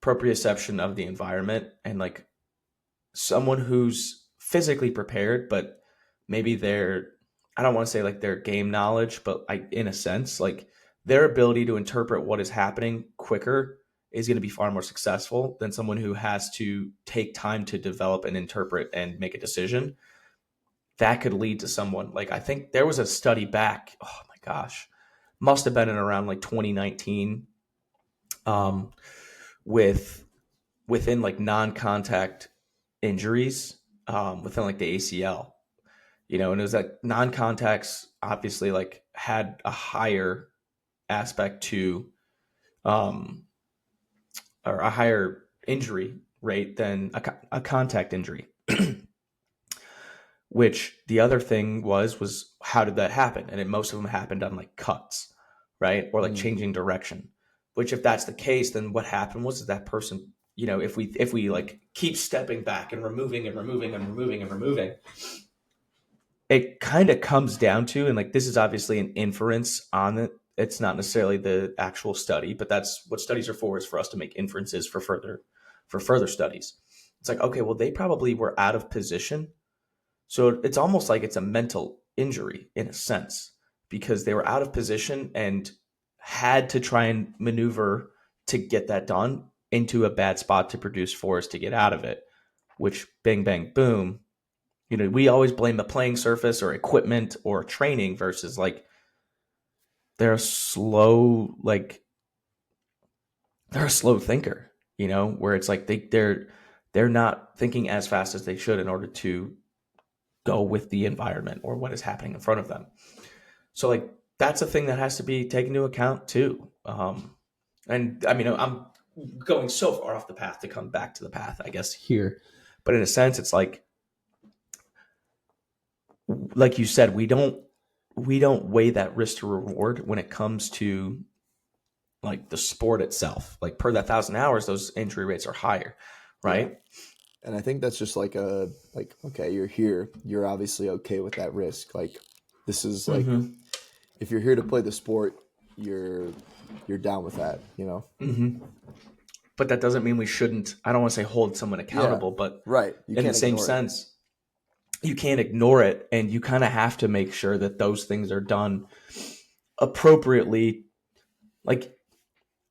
proprioception of the environment, and like someone who's physically prepared, but maybe I don't want to say like their game knowledge, but in a sense, like their ability to interpret what is happening quicker is going to be far more successful than someone who has to take time to develop and interpret and make a decision. That could lead to someone like, I think there was a study back, oh my gosh, must have been in around like 2019, um, with within like non-contact injuries, within like the ACL, and it was that non-contacts obviously like had a higher aspect to, um, or a higher injury rate than a contact injury. Which the other thing was how did that happen? And most of them happened on like cuts, right? Or like Mm. changing direction. Which if that's the case, then what happened was that person, if we like keep stepping back and removing and removing and removing and removing, it kind of comes down to, and like this is obviously an inference on it. It's not necessarily the actual study, but that's what studies are for, is for us to make inferences for further studies. It's like, okay, well, they probably were out of position, so it's almost like it's a mental injury in a sense, because they were out of position and had to try and maneuver to get that done into a bad spot to produce force to get out of it, which bang, bang, boom. We always blame the playing surface or equipment or training versus like they're a slow, like they're a slow thinker, where it's like they're not thinking as fast as they should in order to go with the environment or what is happening in front of them. So like that's a thing that has to be taken into account too. And I mean, I'm going so far off the path to come back to the path, I guess, here. But in a sense, it's like you said, we don't weigh that risk to reward when it comes to like the sport itself. Like per that 1,000 hours, those injury rates are higher, Yeah. right? And I think that's just like okay, you're here. You're obviously okay with that risk. Like this is like Mm-hmm. if you're here to play the sport, you're you're down with that, you know? Mm-hmm. But that doesn't mean we shouldn't. I don't want to say hold someone Yeah. accountable, but Right. You in the can't same ignore it. sense, you can't ignore it, and you kind of have to make sure that those things are done appropriately. Like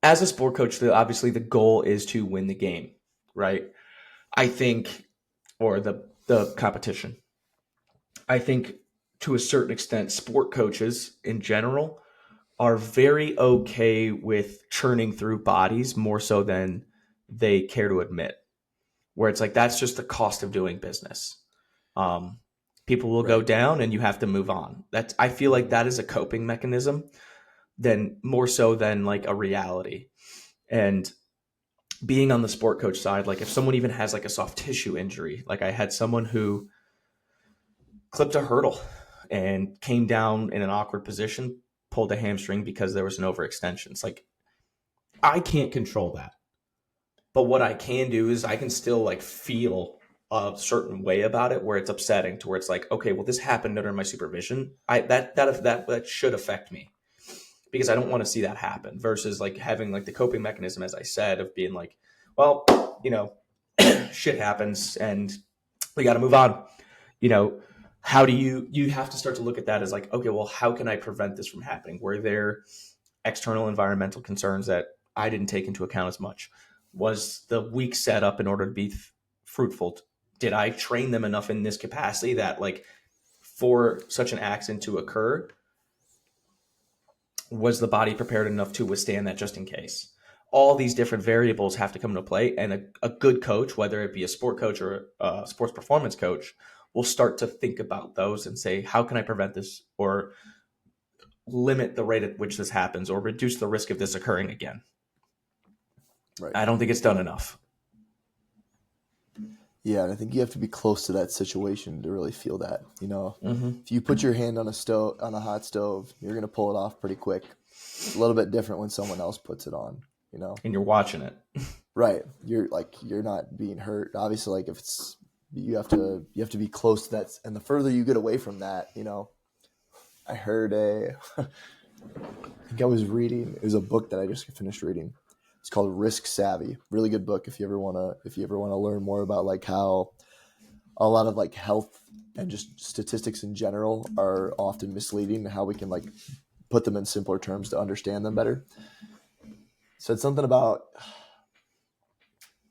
as a sport coach, obviously the goal is to win the game, right? I think, or the competition. I think to a certain extent, sport coaches in general are very okay with churning through bodies more so than they care to admit. Where it's like that's just the cost of doing business. Um, People will go Right. down, and you have to move on. That's I feel like that is a coping mechanism, than more so than like a reality. And being on the sport coach side, like if someone even has like a soft tissue injury, like I had someone who clipped a hurdle and came down in an awkward position, pulled a hamstring because there was an overextension. It's like I can't control that. But what I can do is I can still like feel a certain way about it where it's upsetting, to where it's like, okay, well, this happened under my supervision. That should affect me, because I don't want to see that happen, versus like having like the coping mechanism, as I said, of being like, well, you know, shit happens and we got to move on. You know, how do you have to start to look at that as like, okay, well, how can I prevent this from happening? Were there external environmental concerns that I didn't take into account as much? Was the week set up in order to be fruitful? Did I train them enough in this capacity that like for such an accident to occur, was the body prepared enough to withstand that just in case? All these different variables have to come into play, and a good coach, whether it be a sport coach or a sports performance coach, will start to think about those and say, how can I prevent this, or limit the rate at which this happens, or reduce the risk of this occurring again? Right. I don't think it's done enough. Yeah, and I think you have to be close to that situation to really feel that. You know, Mm-hmm. if you put your hand on a stove, on a hot stove, you're gonna pull it off pretty quick. It's a little bit different when someone else puts it on. You know, And you're watching it. right? You're not being hurt. Obviously, like if it's you have to be close to that, and the further you get away from that, you know. I heard I think I was reading. It was a book that I just finished reading. It's called Risk Savvy. Really good book if you ever wanna learn more about like how a lot of like health and just statistics in general are often misleading and how we can like put them in simpler terms to understand them better. So it's something about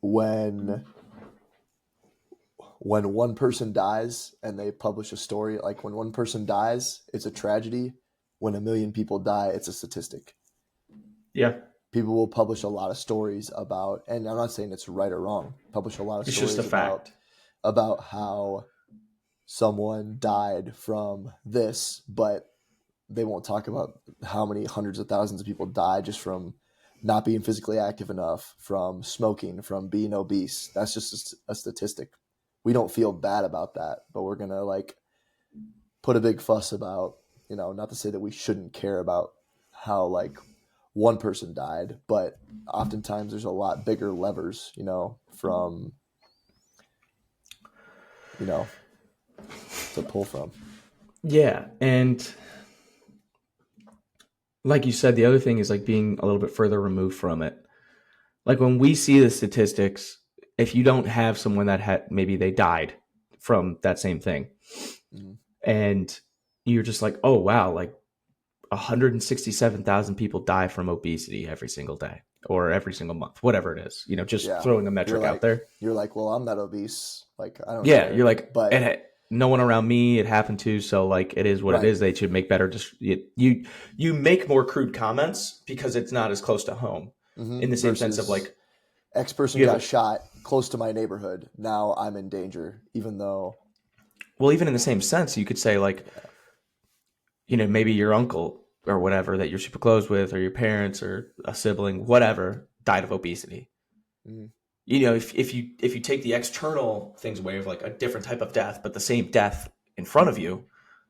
when when one person dies and they publish a story, like when one person dies, it's a tragedy. When a million people die, it's a statistic. Yeah. People will publish a lot of stories about, and I'm not saying it's right or wrong, publish a lot of It's just a stories fact. about how someone died from this, but they won't talk about how many hundreds of thousands of people died just from not being physically active enough, from smoking, from being obese. That's just a statistic. We don't feel bad about that, but we're gonna like put a big fuss about, you know, not to say that we shouldn't care about how like one person died, but oftentimes there's a lot bigger levers, you know, from, you know, to pull from. Yeah. And like you said, the other thing is like being a little bit further removed from it. Like when we see the statistics, if you don't have someone that had maybe they died from that same thing, Mm-hmm. and you're just like, oh wow, like 167,000 people die from obesity every single day or every single month, whatever it is, just Yeah. throwing a metric out there. You're like, well, I'm not obese. Like, I don't Yeah, care. you're like, But and no one around me it happened to, so like it is what it right. is. They should make better. Just you make more crude comments because it's not as close to home. In the same sense of Versus like X person you have got shot close to my neighborhood. Now I'm in danger, even though, well, even in the same sense, you could say like yeah. maybe your uncle or whatever that you're super close with, or your parents or a sibling, whatever, died of obesity. Mhm. If you take the external things away of like a different type of death, but the same death in front of you,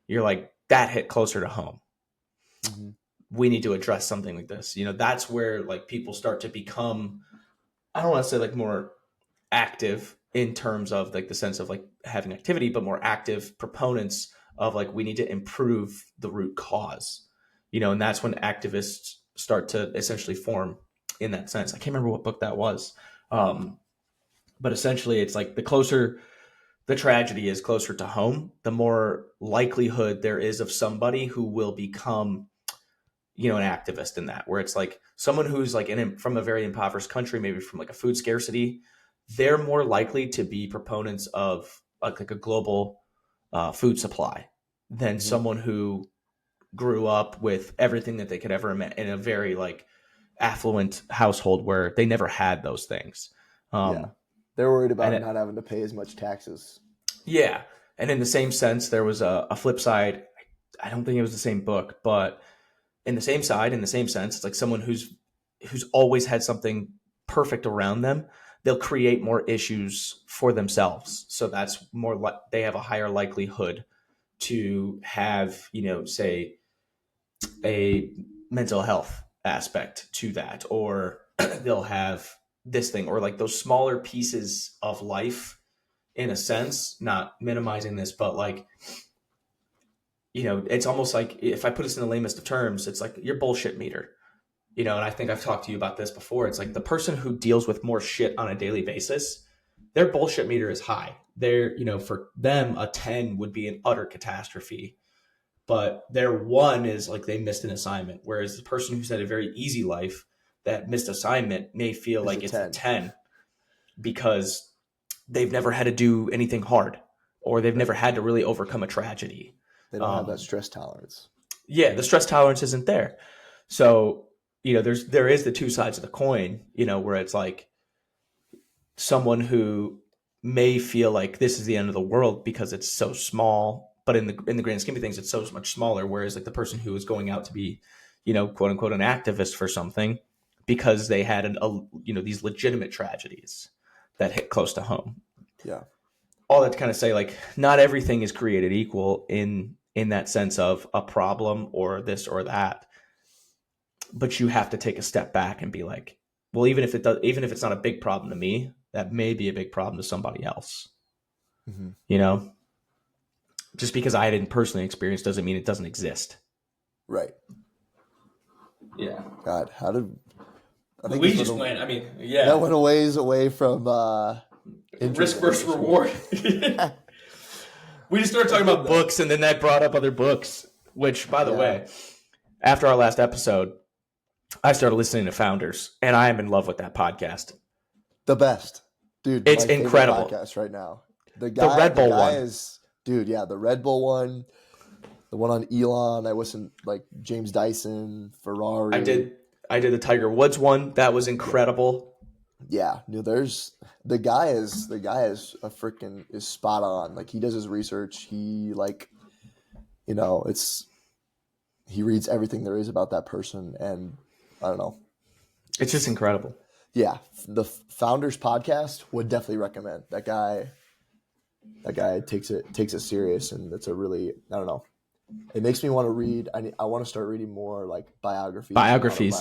you're like that hit closer to home. Mhm. We need to address something like this. That's where like people start to become, I don't want to say like more active in terms of like the sense of like having activity, but more active proponents of like we need to improve the root cause. And that's when activists start to essentially form in that sense. I can't remember what book that was. But essentially it's like the closer the tragedy is closer to home, the more likelihood there is of somebody who will become an activist in that, where it's like someone who's like from a very impoverished country, maybe from like a food scarcity, they're more likely to be proponents of like a global food supply than Mhm. someone who grew up with everything that they could ever imagine in a very like affluent household where they never had those things. Yeah. Um, They're worried and about it, not having to pay as much taxes. yeah, and in the same sense, there was a flip side. I don't think it was the same book, but in the same sense, it's like someone who's always had something perfect around them. They'll create more issues for themselves, so that's more like they have a higher likelihood to have say a mental health aspect to that, or they'll have this thing, or like those smaller pieces of life in a sense, not minimizing this, but like it's almost like if I put this in the lamest of terms, it's like your bullshit meter. And I think I've talked to you about this before. It's like the person who deals with more shit on a daily basis, their bullshit meter is high. For them, a 10 would be an utter catastrophe. But their one is like they missed an assignment. Whereas the person who's had a very easy life, that missed assignment may feel It's a like it's a 10. 10 because they've never had to do anything hard, or they've never Right. had to really overcome a tragedy. They don't have that Um, stress tolerance. yeah, the stress tolerance isn't there. So, there is the two sides of the coin, where it's like someone who may feel like this is the end of the world because it's so small, but in the grand scheme of things, it's so much smaller. Whereas like the person who is going out to be, quote unquote, an activist for something because they had these legitimate tragedies that hit close to home. Yeah. all that to kind of say, like, not everything is created equal in that sense of a problem or this or that, but you have to take a step back and be like, well, even if it's not a big problem to me, that may be a big problem to somebody else. Mm-hmm. You know, just because I didn't personally experience doesn't mean it doesn't exist. Right. Yeah. God, how did I think We just went. I mean, yeah. that went a ways away from Risk versus reward. We just started talking about books, and then that brought up other books. Which, by the way, after our last episode, I started listening to Founders, and I am in love with that podcast. The best, dude. It's my incredible. Podcast right now. The Red Bull one is, dude. Yeah, the Red Bull one, the one on Elon. I listened like James Dyson, Ferrari. I did the Tiger Woods one. That was incredible. Yeah, no, there's the guy is a freaking is spot on. Like he does his research. He like, he reads everything there is about that person, and I don't know. It's just incredible. Yeah, the Founders podcast would definitely recommend. That guy takes it serious, and it's a really, I don't know. It makes me want to read. I want to start reading more like biographies. Biographies,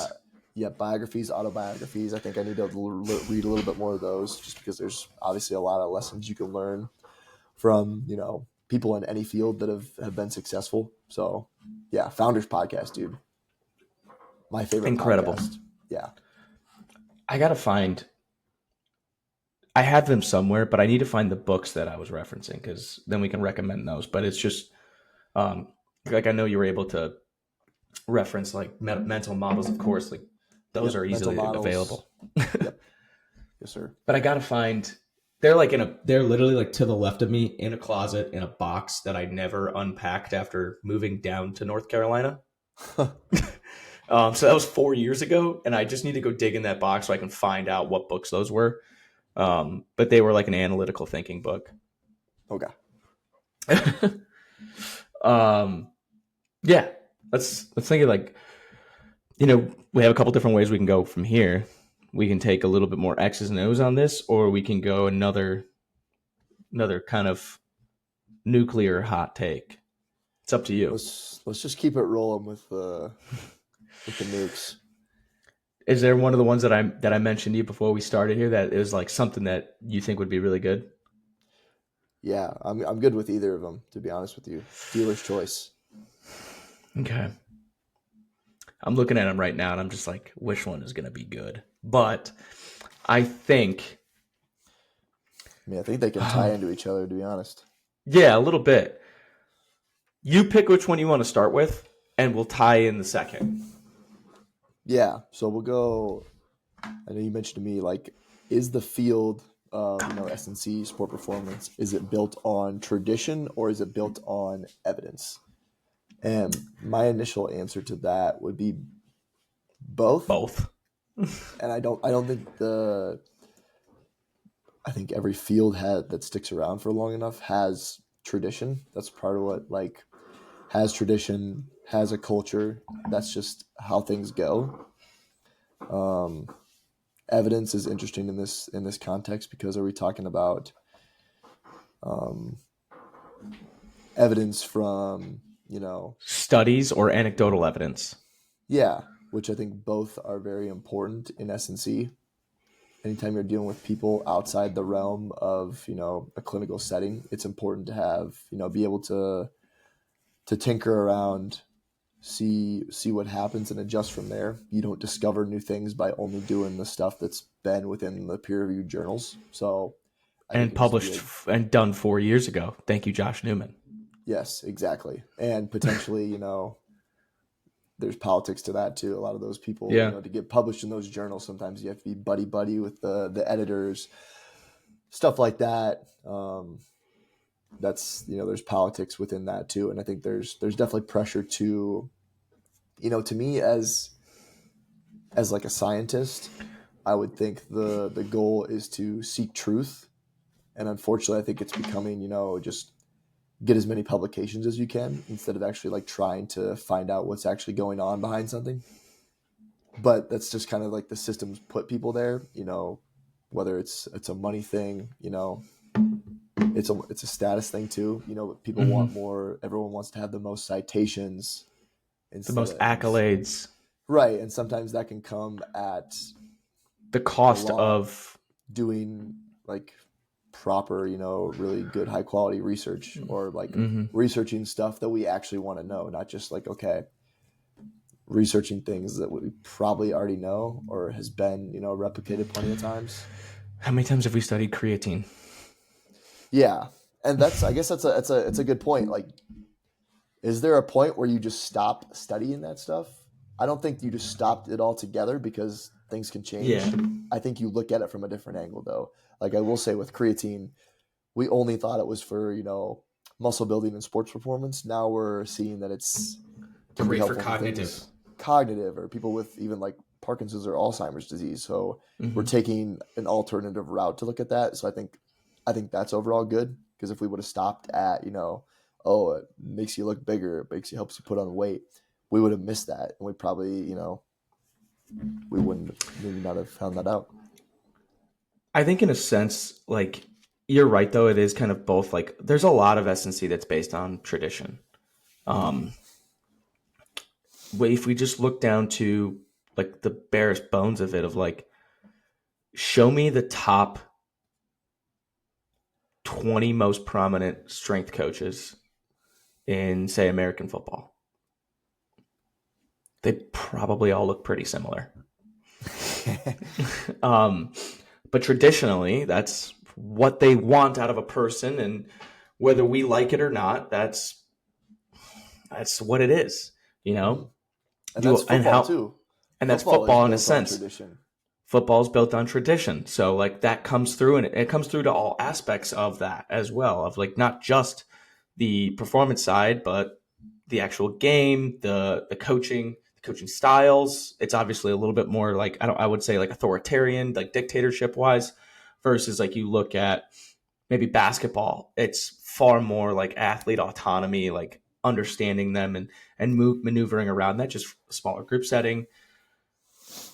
autobiographies. I think I need to read a little bit more of those, just because there's obviously a lot of lessons you can learn from people in any field that have been successful. So yeah, Founders podcast, dude. My favorite. Incredible. Podcast. Yeah. I have them somewhere, but I need to find the books that I was referencing, because then we can recommend those. But it's just like, I know you were able to reference like mental models, of course, like those are easily available. Yep. Yes, sir. But I gotta find, they're literally like to the left of me in a closet in a box that I never unpacked after moving down to North Carolina. So that was 4 years ago, and I just need to go dig in that box so I can find out what books those were. But they were like an analytical thinking book. Okay. Yeah. Let's think of like, we have a couple different ways we can go from here. We can take a little bit more X's and O's on this, or we can go another kind of nuclear hot take. It's up to you. Let's just keep it rolling with the nukes. Is there one of the ones that I mentioned to you before we started here that is like something that you think would be really good? Yeah, I'm good with either of them, to be honest with you. Dealer's choice. Okay. I'm looking at them right now, and I'm just like, which one is going to be good? But I think I think they can tie into each other, to be honest. Yeah, a little bit. You pick which one you want to start with, and we'll tie in the second. Yeah, so we'll go. I know you mentioned to me, like, is the field of S&C sport performance, is it built on tradition or is it built on evidence? And my initial answer to that would be both. Both. And I don't think I think every field that sticks around for long enough has tradition. That's part of what has tradition, has a culture. That's just how things go. Evidence is interesting in this context, because are we talking about evidence from studies or anecdotal evidence? Yeah, which I think both are very important in S&C. Anytime you're dealing with people outside the realm of a clinical setting, it's important to have be able to tinker around, see what happens, and adjust from there. You don't discover new things by only doing the stuff that's been within the peer-reviewed journals. So, and published and done 4 years ago. Thank you, Josh Newman. Yes, exactly. And potentially, there's politics to that too. A lot of those people, to get published in those journals, sometimes you have to be buddy with the editors, stuff like that. That's there's politics within that too, and I think there's definitely pressure to, to me as like a scientist, I would think the goal is to seek truth, and unfortunately, I think it's becoming just get as many publications as you can instead of actually trying to find out what's actually going on behind something. But that's just kind of like the systems put people there, whether it's a money thing, it's a status thing too. People want Hmm. more. Everyone wants to have the most citations The instead most of accolades, right, and sometimes that can come at the the cost law of. doing like proper, really good high quality research, or like Hmm. researching stuff that we actually want to know, not just like, okay, researching things that we probably already know or has been, replicated plenty of times. How many times have we studied creatine? Yeah. And I guess it's a good point. Like, is there a point where you just stop studying that stuff? I don't think you just stopped it altogether, because things can Yeah. change. I think you look at it from a different angle though. Like, I will say with creatine, we only thought it was for, muscle building and sports performance. Now we're seeing that it's can be Great for helpful for cognitive. things cognitive, or people with even like Parkinson's or Alzheimer's disease. So we're Hmm. taking an alternative route to look at that. So I think that's overall good, because if we would have stopped at, oh, it makes you look bigger, it helps you put on weight, we would have missed that, and we probably, we wouldn't have, maybe not have found that out. I think in a sense, like you're right though, it is kind of both. Like there's a lot of S&C that's based on tradition. Um, if we just look down to like the barest bones of it, of like, show me the top 20 most prominent strength coaches in, say, American football. They probably all look pretty similar. um, but traditionally, that's what they want out of a person, and whether we like it or not, that's what it is. You Hmm. know, And that's and football how, too. and that's Football is football in a built on sense. tradition. Football's built on tradition, so like that comes through, and it comes through to all aspects of that as well, of like not just the performance side, but the actual game, the coaching styles. It's obviously a little bit more like, I would say like authoritarian, like dictatorship wise, versus like you look at maybe basketball. It's far more like athlete autonomy, like understanding them and maneuvering around that, just a smaller group setting.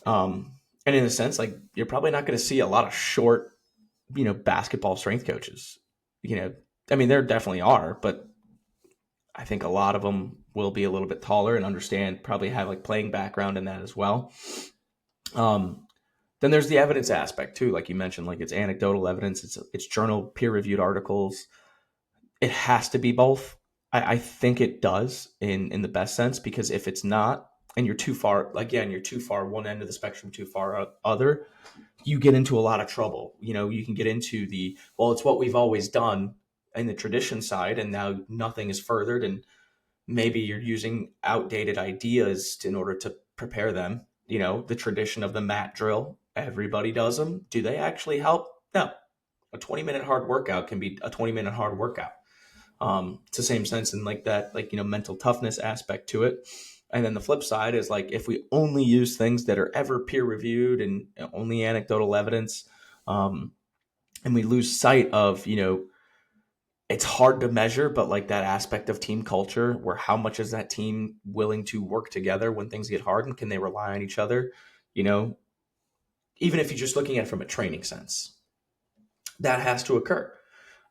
And in a sense, like you're probably not going to see a lot of short, basketball strength coaches. You know, I mean, there definitely are, but I think a lot of them will be a little bit taller and understand, probably have like playing background in that as well. Um, then there's the evidence aspect too, like you mentioned, like it's anecdotal evidence, it's journal peer reviewed articles. It has to be both. I think it does in the best sense, because if it's not, and you're too far, again, you're too far one end of the spectrum, too far other, you get into a lot of trouble. You can get into the, well, it's what we've always done in the tradition side, and now nothing is furthered, and maybe you're using outdated ideas in order to prepare them. The tradition of the mat drill, everybody does them. Do they actually help? No. A 20-minute hard workout can be a 20-minute hard workout. It's the same sense in like that, like, mental toughness aspect to it. And then the flip side is like, if we only use things that are ever peer reviewed and only anecdotal evidence, um, and we lose sight of, it's hard to measure, but like that aspect of team culture, where how much is that team willing to work together when things get hard, and can they rely on each other? You know, Even if you're just looking at it from a training sense, that has to occur.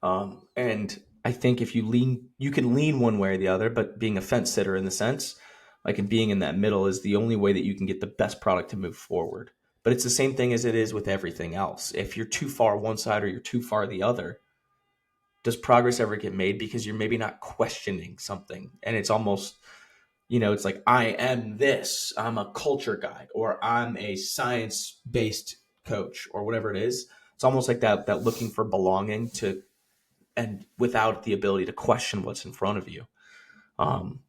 And I think if you can lean one way or the other, but being a fence sitter in the sense, like, and being in that middle is the only way that you can get the best product to move forward. But it's the same thing as it is with everything else. If you're too far one side or you're too far the other, does progress ever get made? Because you're maybe not questioning something. And it's almost, it's like, I am this, I'm a culture guy, or I'm a science based coach, or whatever it is. It's almost like that looking for belonging to, and without the ability to question what's in front of you. Um,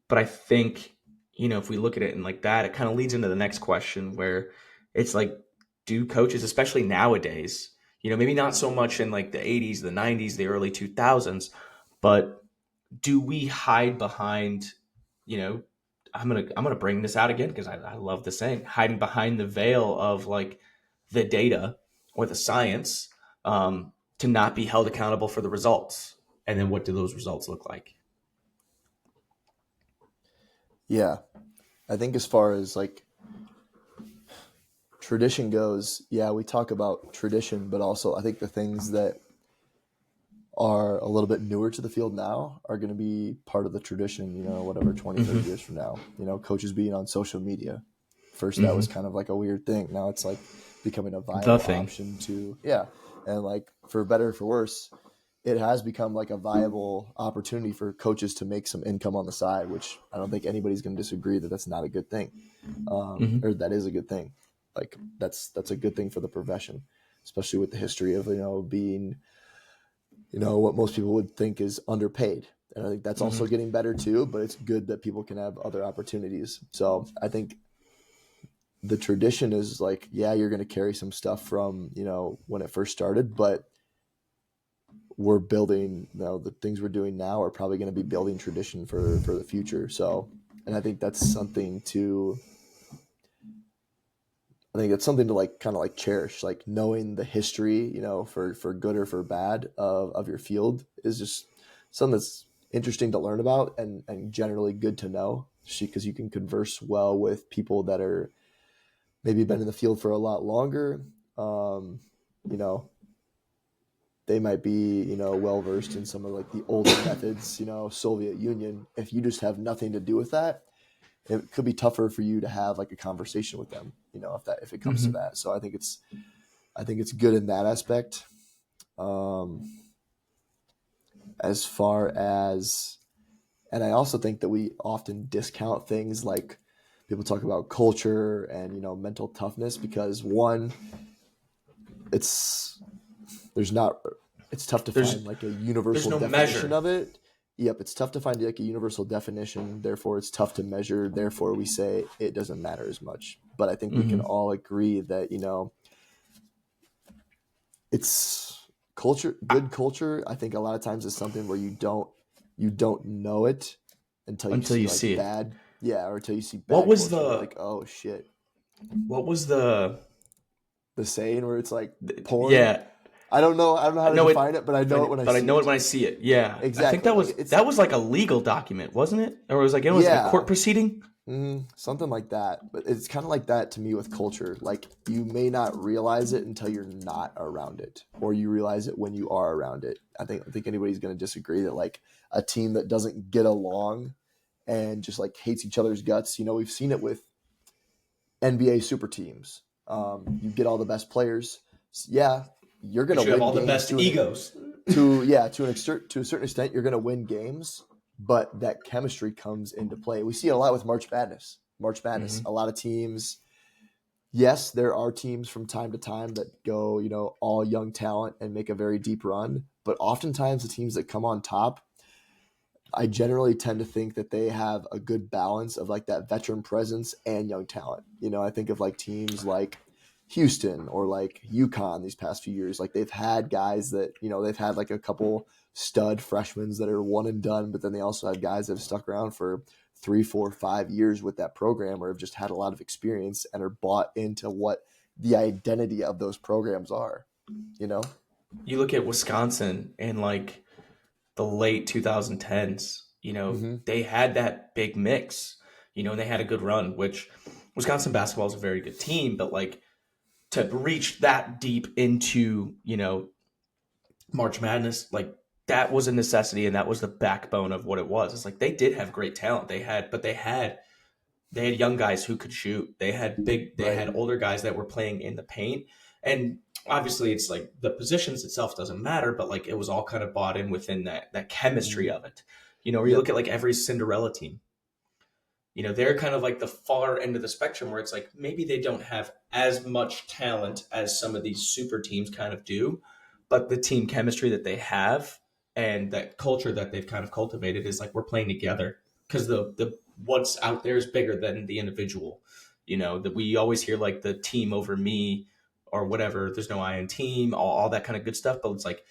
but I think, if we look at it in like that, it kind of leads into the next question, where it's like, do coaches, especially nowadays, maybe not so much in like the 80s, the 90s, the early 2000s, but do we hide behind, you know, I'm gonna bring this out again because I love the saying, hiding behind the veil of like the data or the science, to not be held accountable for the results. And then what do those results look like? Yeah. I think as far as like tradition goes, yeah, we talk about tradition, but also I think the things that are a little bit newer to the field now are going to be part of the tradition, whatever, 20, 30 Mm-hmm. years from now, coaches being on social media. First, that was Mm-hmm. kind of like a weird thing. Now it's like becoming a The viable thing. option to, yeah. And like for better or for worse, it has become like a viable opportunity for coaches to make some income on the side, which I don't think anybody's going to disagree that that's not a good thing, Mm-hmm. or that is a good thing. Like that's a good thing for the profession, especially with the history of being what most people would think is underpaid. And I think that's Mm-hmm. also getting better too. But it's good that people can have other opportunities. So I think the tradition is like, yeah, you're going to carry some stuff from when it first started, but we're building, the things we're doing now are probably going to be building tradition for the future. So, and I think that's something to like kind of like cherish, like knowing the history, for good or for bad of your field is just something that's interesting to learn about and generally good to know because you can converse well with people that are maybe been in the field for a lot longer. Um, you know, they might be, well versed in some of like the older methods, Soviet Union. If you just have nothing to do with that, it could be tougher for you to have like a conversation with them, if it comes to Mm-hmm. that. So I think it's good in that aspect. Um, as far as, and I also think that we often discount things like people talk about culture and mental toughness because one, it's there's not it's tough to find There's like a there's universal no definition measure. of it. Yep, it's tough to find like a universal definition, therefore it's tough to measure, therefore we say it doesn't matter as much. But I think we can Mm-hmm. all agree that it's culture, I, good culture. I think a lot of times is something where you don't know it until you until see you like see it. bad, yeah, or until you see What bad was culture, you're the like, oh shit. what was the, The saying where it's like porn. yeah, I don't know how I to know it, define it, but I know it when I but I see know it it. when I see it. Yeah, I think Exactly, like it's, that was like a legal document, wasn't it? Or it was like a yeah. court proceeding. Something like that. But it's kind of like that to me with culture. Like you may not realize it until you're not around it, or you realize it when you are around it. I think anybody's going to disagree that like a team that doesn't get along and just like hates each other's guts. We've seen it with NBA super teams. You get all the best players. Yeah, you're going to But you have win all the games best egos. to a certain extent. You're going to win games, but that chemistry comes into play. We see it a lot with March Madness. March Madness. Hmm. A lot of teams. Yes, there are teams from time to time that go, all young talent and make a very deep run. But oftentimes, the teams that come on top, I generally tend to think that they have a good balance of like that veteran presence and young talent. I think of like teams like Houston or like UConn these past few years. Like they've had guys that, they've had like a couple stud freshmen that are one and done, but then they also have guys that have stuck around for 3, 4, 5 years with that program or have just had a lot of experience and are bought into what the identity of those programs are, you know? You look at Wisconsin in like the late 2010s. Mm-hmm. They had that big mix. And they had a good run. Which Wisconsin basketball is a very good team, but like to reach that deep into March Madness, like that was a necessity and that was the backbone of what it was. It's like they did have great talent. They had young guys who could shoot. They Right. had older guys that were playing in the paint. And obviously it's like the positions itself doesn't matter, but like it was all kind of bought in within that chemistry Mm-hmm. of it. Where you Yep. look at like every Cinderella team, they're kind of like the far end of the spectrum where it's like maybe they don't have as much talent as some of these super teams kind of do, but the team chemistry that they have and that culture that they've kind of cultivated is like we're playing together because the what's out there is bigger than the individual. That we always hear like the team over me or whatever. There's no I in team, all that kind of good stuff, but it's like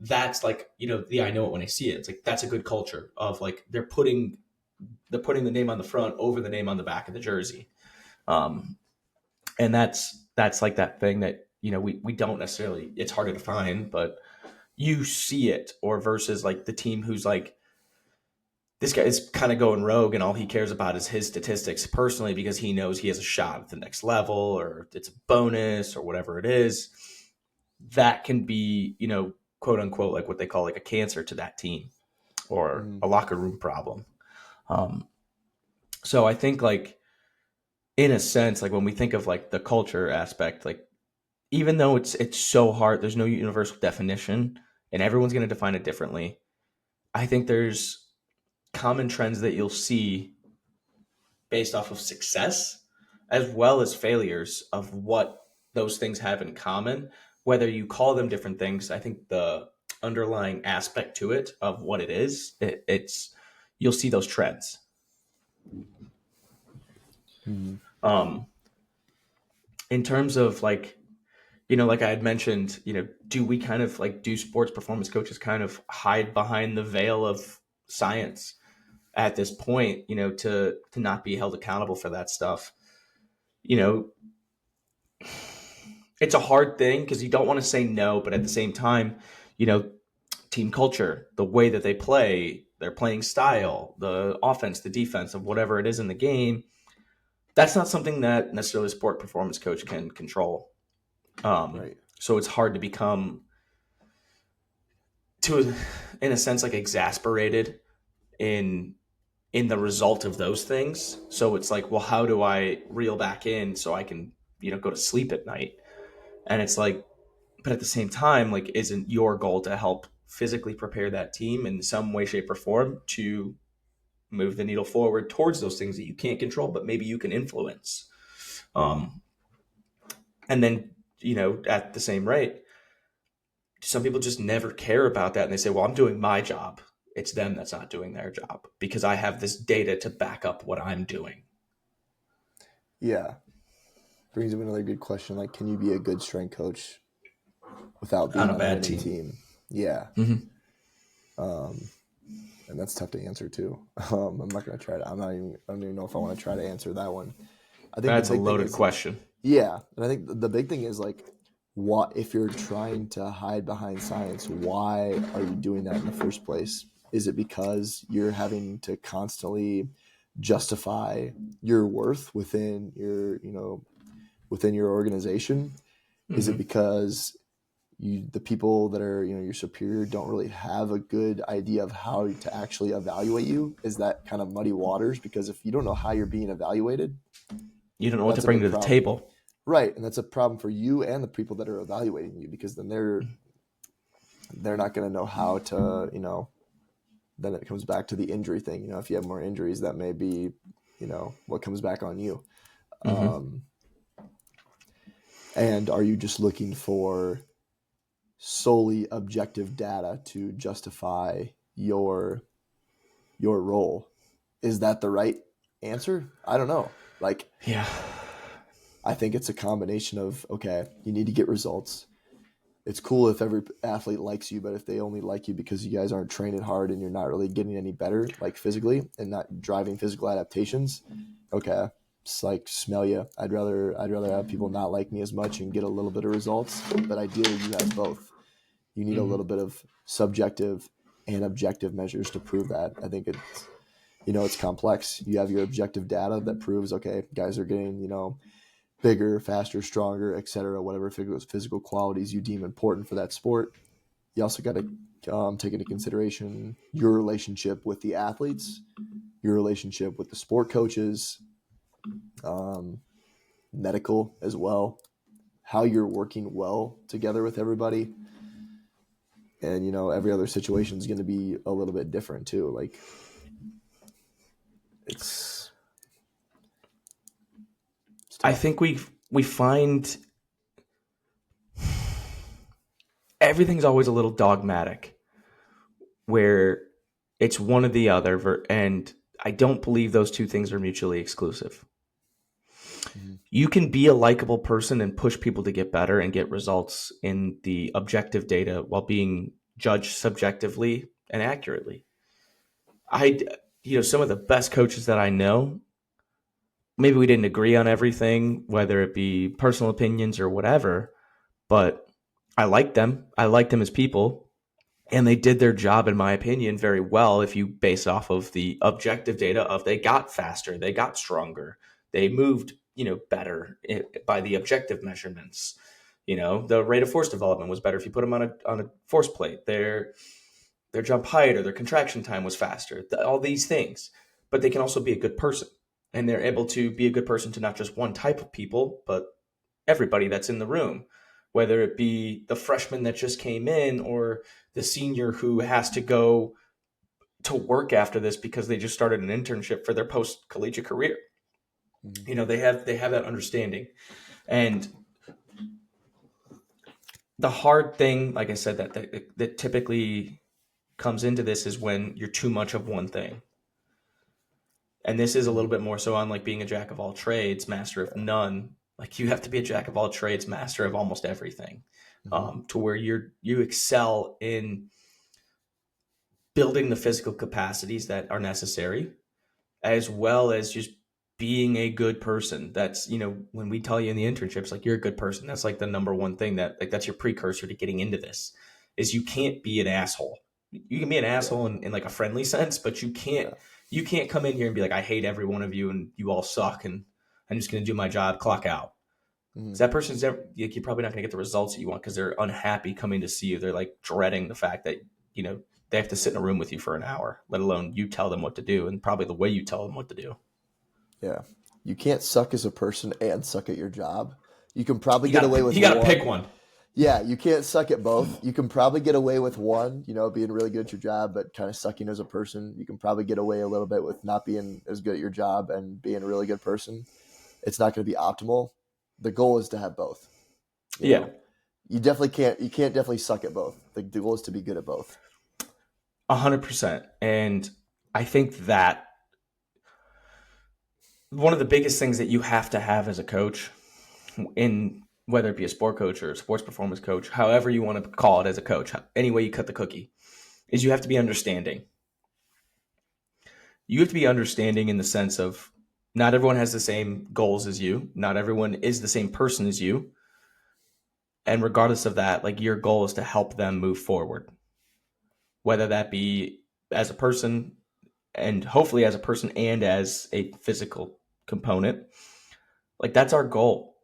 that's like the I know it when I see it. It's like that's a good culture of like they're putting the name on the front over the name on the back of the jersey. Um, and that's like that thing that we don't necessarily, it's harder to find, but you see it. Or versus like the team who's like this guy is kind of going rogue and all he cares about is his statistics personally because he knows he has a shot at the next level or it's a bonus or whatever it is. That can be quote unquote like what they call like a cancer to that team or Mhm. a locker room problem. Um, so I think like in a sense, like when we think of like the culture aspect, like even though it's so hard, there's no universal definition, and everyone's going to define it differently. I think there's common trends that you'll see based off of success as well as failures of what those things have in common. Whether you call them different things, I think the underlying aspect to it of what it is, it's you'll see those trends. Mhm. Um, in terms of like like I had mentioned, do we kind of like do sports performance coaches kind of hide behind the veil of science at this point, to not be held accountable for that stuff? You know, it's a hard thing because you don't want to say no, but at the same time, you know, team culture, the way that they play, their playing style, the offense, the defense of whatever it is in the game, that's not something that necessarily a sport performance coach can control. Right. So it's hard to become to in a sense like exasperated in the result of those things. So it's like, well, how do I reel back in so I can, go to sleep at night? And it's like, but at the same time, like, isn't your goal to help physically prepare that team in some way, shape, or form to move the needle forward towards those things that you can't control, but maybe you can influence? Um, and then, at the same rate, some people just never care about that. And they say, well, I'm doing my job. It's them that's not doing their job because I have this data to back up what I'm doing Yeah. Brings up another good question. Like, can you be a good strength coach without on being a on a bad winning team. team? Yeah. Mm-hmm. Um, and that's tough to answer too. I'm not gonna try to. I don't even know if I want to try to answer that one. I think the That's a big thing loaded is, question. yeah, and I think the big thing is like, what if you're trying to hide behind science? Why are you doing that in the first place? Is it because you're having to constantly justify your worth within within your organization? Is it Mm-hmm. because the people that are your superior don't really have a good idea of how to actually evaluate you? Is that kind of muddy waters? Because if you don't know how you're being evaluated, You don't know what to that's a bring big to the problem. table. Right, and that's a problem for you and the people that are evaluating you, because then they're not going to know how to, then it comes back to the injury thing. If you have more injuries, that may be, what comes back on you. Mm-hmm. Um, and are you just looking for solely objective data to justify your role? Is that the right answer? I don't know. Like, Yeah. I think it's a combination of, okay, you need to get results. It's cool if every athlete likes you, but if they only like you because you guys aren't training hard and you're not really getting any better, like physically, and not driving physical adaptations, okay, it's like smell you. I'd rather have people not like me as much and get a little bit of results, but ideally you have both. You need a Mm-hmm. little bit of subjective and objective measures to prove that. I think it's complex. You have your objective data that proves, okay, guys are getting, bigger, faster, stronger, etc. Whatever physical qualities you deem important for that sport. You also got to take into consideration your relationship with the athletes, your relationship with the sport coaches, um, medical as well, how you're working well together with everybody. And every other situation is going to be a little bit different too. Like, it's it's I tough. think we find everything's always a little dogmatic, where it's one or the other, and I don't believe those two things are mutually exclusive. Mm-hmm. You can be a likable person and push people to get better and get results in the objective data while being judged subjectively and accurately. I, some of the best coaches that I know, maybe we didn't agree on everything, whether it be personal opinions or whatever, but I liked them. I liked them as people, and they did their job, in my opinion, very well. If you base off of the objective data of they got faster, they got stronger, they moved, better by the objective measurements. The rate of force development was better if you put them on a force plate. Their jump height or their contraction time was faster. All these things, but they can also be a good person, and they're able to be a good person to not just one type of people, but everybody that's in the room, whether it be the freshman that just came in or the senior who has to go to work after this because they just started an internship for their post collegiate career. Mm-hmm. They have that understanding. And the hard thing, like I said, that typically comes into this is when you're too much of one thing. And this is a little bit more so on like being a jack of all trades, master of Yeah. none. Like you have to be a jack of all trades, master of almost everything, Mm-hmm. to where you excel in building the physical capacities that are necessary, as well as just being a good person. That's, when we tell you in the internships, like you're a good person, that's like the number one thing that's your precursor to getting into this is you can't be an asshole. You can be an Yeah. asshole in like a friendly sense, but Yeah. you can't come in here and be like, I hate every one of you and you all suck and I'm just going to do my job, clock out. Mm-hmm. 'Cause that person's never, like, you're probably not going to get the results that you want because they're unhappy coming to see you. They're like dreading the fact that, they have to sit in a room with you for an hour, let alone you tell them what to do and probably the way you tell them what to do. Yeah. You can't suck as a person and suck at your job. You can probably You get got away to with you got to pick one. one. Yeah, you can't suck at both. You can probably get away with one, being really good at your job, but kind of sucking as a person. You can probably get away a little bit with not being as good at your job and being a really good person. It's not going to be optimal. The goal is to have both. You Yeah, know, you can't definitely suck at both. The goal is to be good at both. 100%. And I think that one of the biggest things that you have to have as a coach, in whether it be a sport coach or a sports performance coach, however you want to call it as a coach, any way you cut the cookie, is you have to be understanding. You have to be understanding in the sense of not everyone has the same goals as you, not everyone is the same person as you. And regardless of that, like your goal is to help them move forward, whether that be as a person and hopefully as a person and as a physical component. Like that's our goal.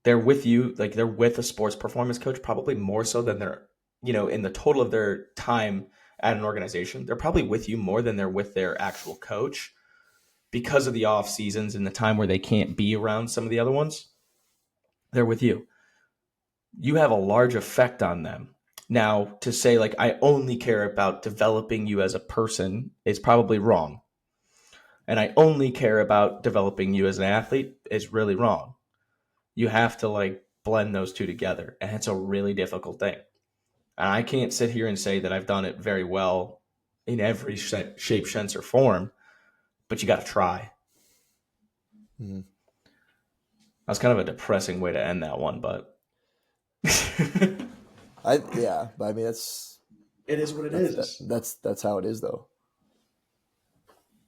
They're with you, like they're with a sports performance coach, probably more so than they're, in the total of their time at an organization. They're probably with you more than they're with their actual coach because of the off seasons and the time where they can't be around some of the other ones. They're with you. You have a large effect on them. Now, to say like I only care about developing you as a person is probably wrong. And I only care about developing you as an athlete is really wrong. You have to like blend those two together, and it's a really difficult thing. And I can't sit here and say that I've done it very well in every shape, sense, or form, but you got to try. Mm-hmm. That's kind of a depressing way to end that one, but it But I mean is what it that's that, is. that's how it is though.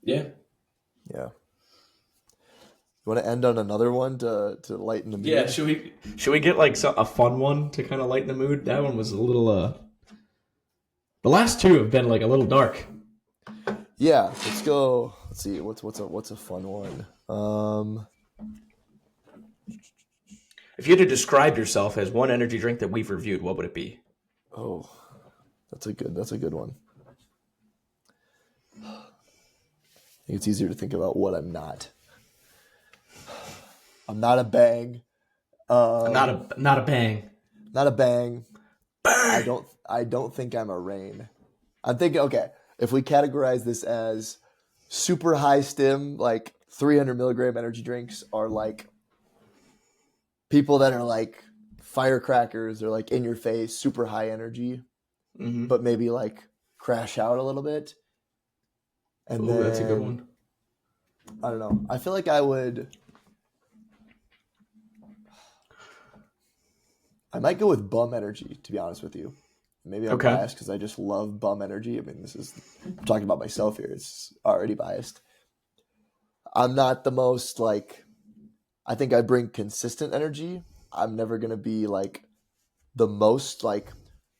Yeah. Yeah. You want to end on another one to lighten the Yeah, mood? should we get like a fun one to kind of lighten the mood? That one was a little the last two have been like a little dark. Yeah, let's go. Let's see. What's a fun one? If you had to describe yourself as one energy drink that we've reviewed, what would it be? Oh, that's a good one. I think it's easier to think about what I'm not. I'm not a bang. Not a bang. Not a bang. I Bang. don't think I'm a rain. I'm thinking, okay, if we categorize this as super high stim, like 300 milligram energy drinks are like people that are like firecrackers or like in your face, super high energy, Mm-hmm. but maybe like crash out a little bit. And Ooh, that's a good then one. I don't know. I feel like I might go with bum energy, to be honest with you. Maybe I'm Okay. biased because I just love bum energy. I mean, I'm talking about myself here. It's already biased. I'm not the most like, I think I bring consistent energy. I'm never going to be like the most like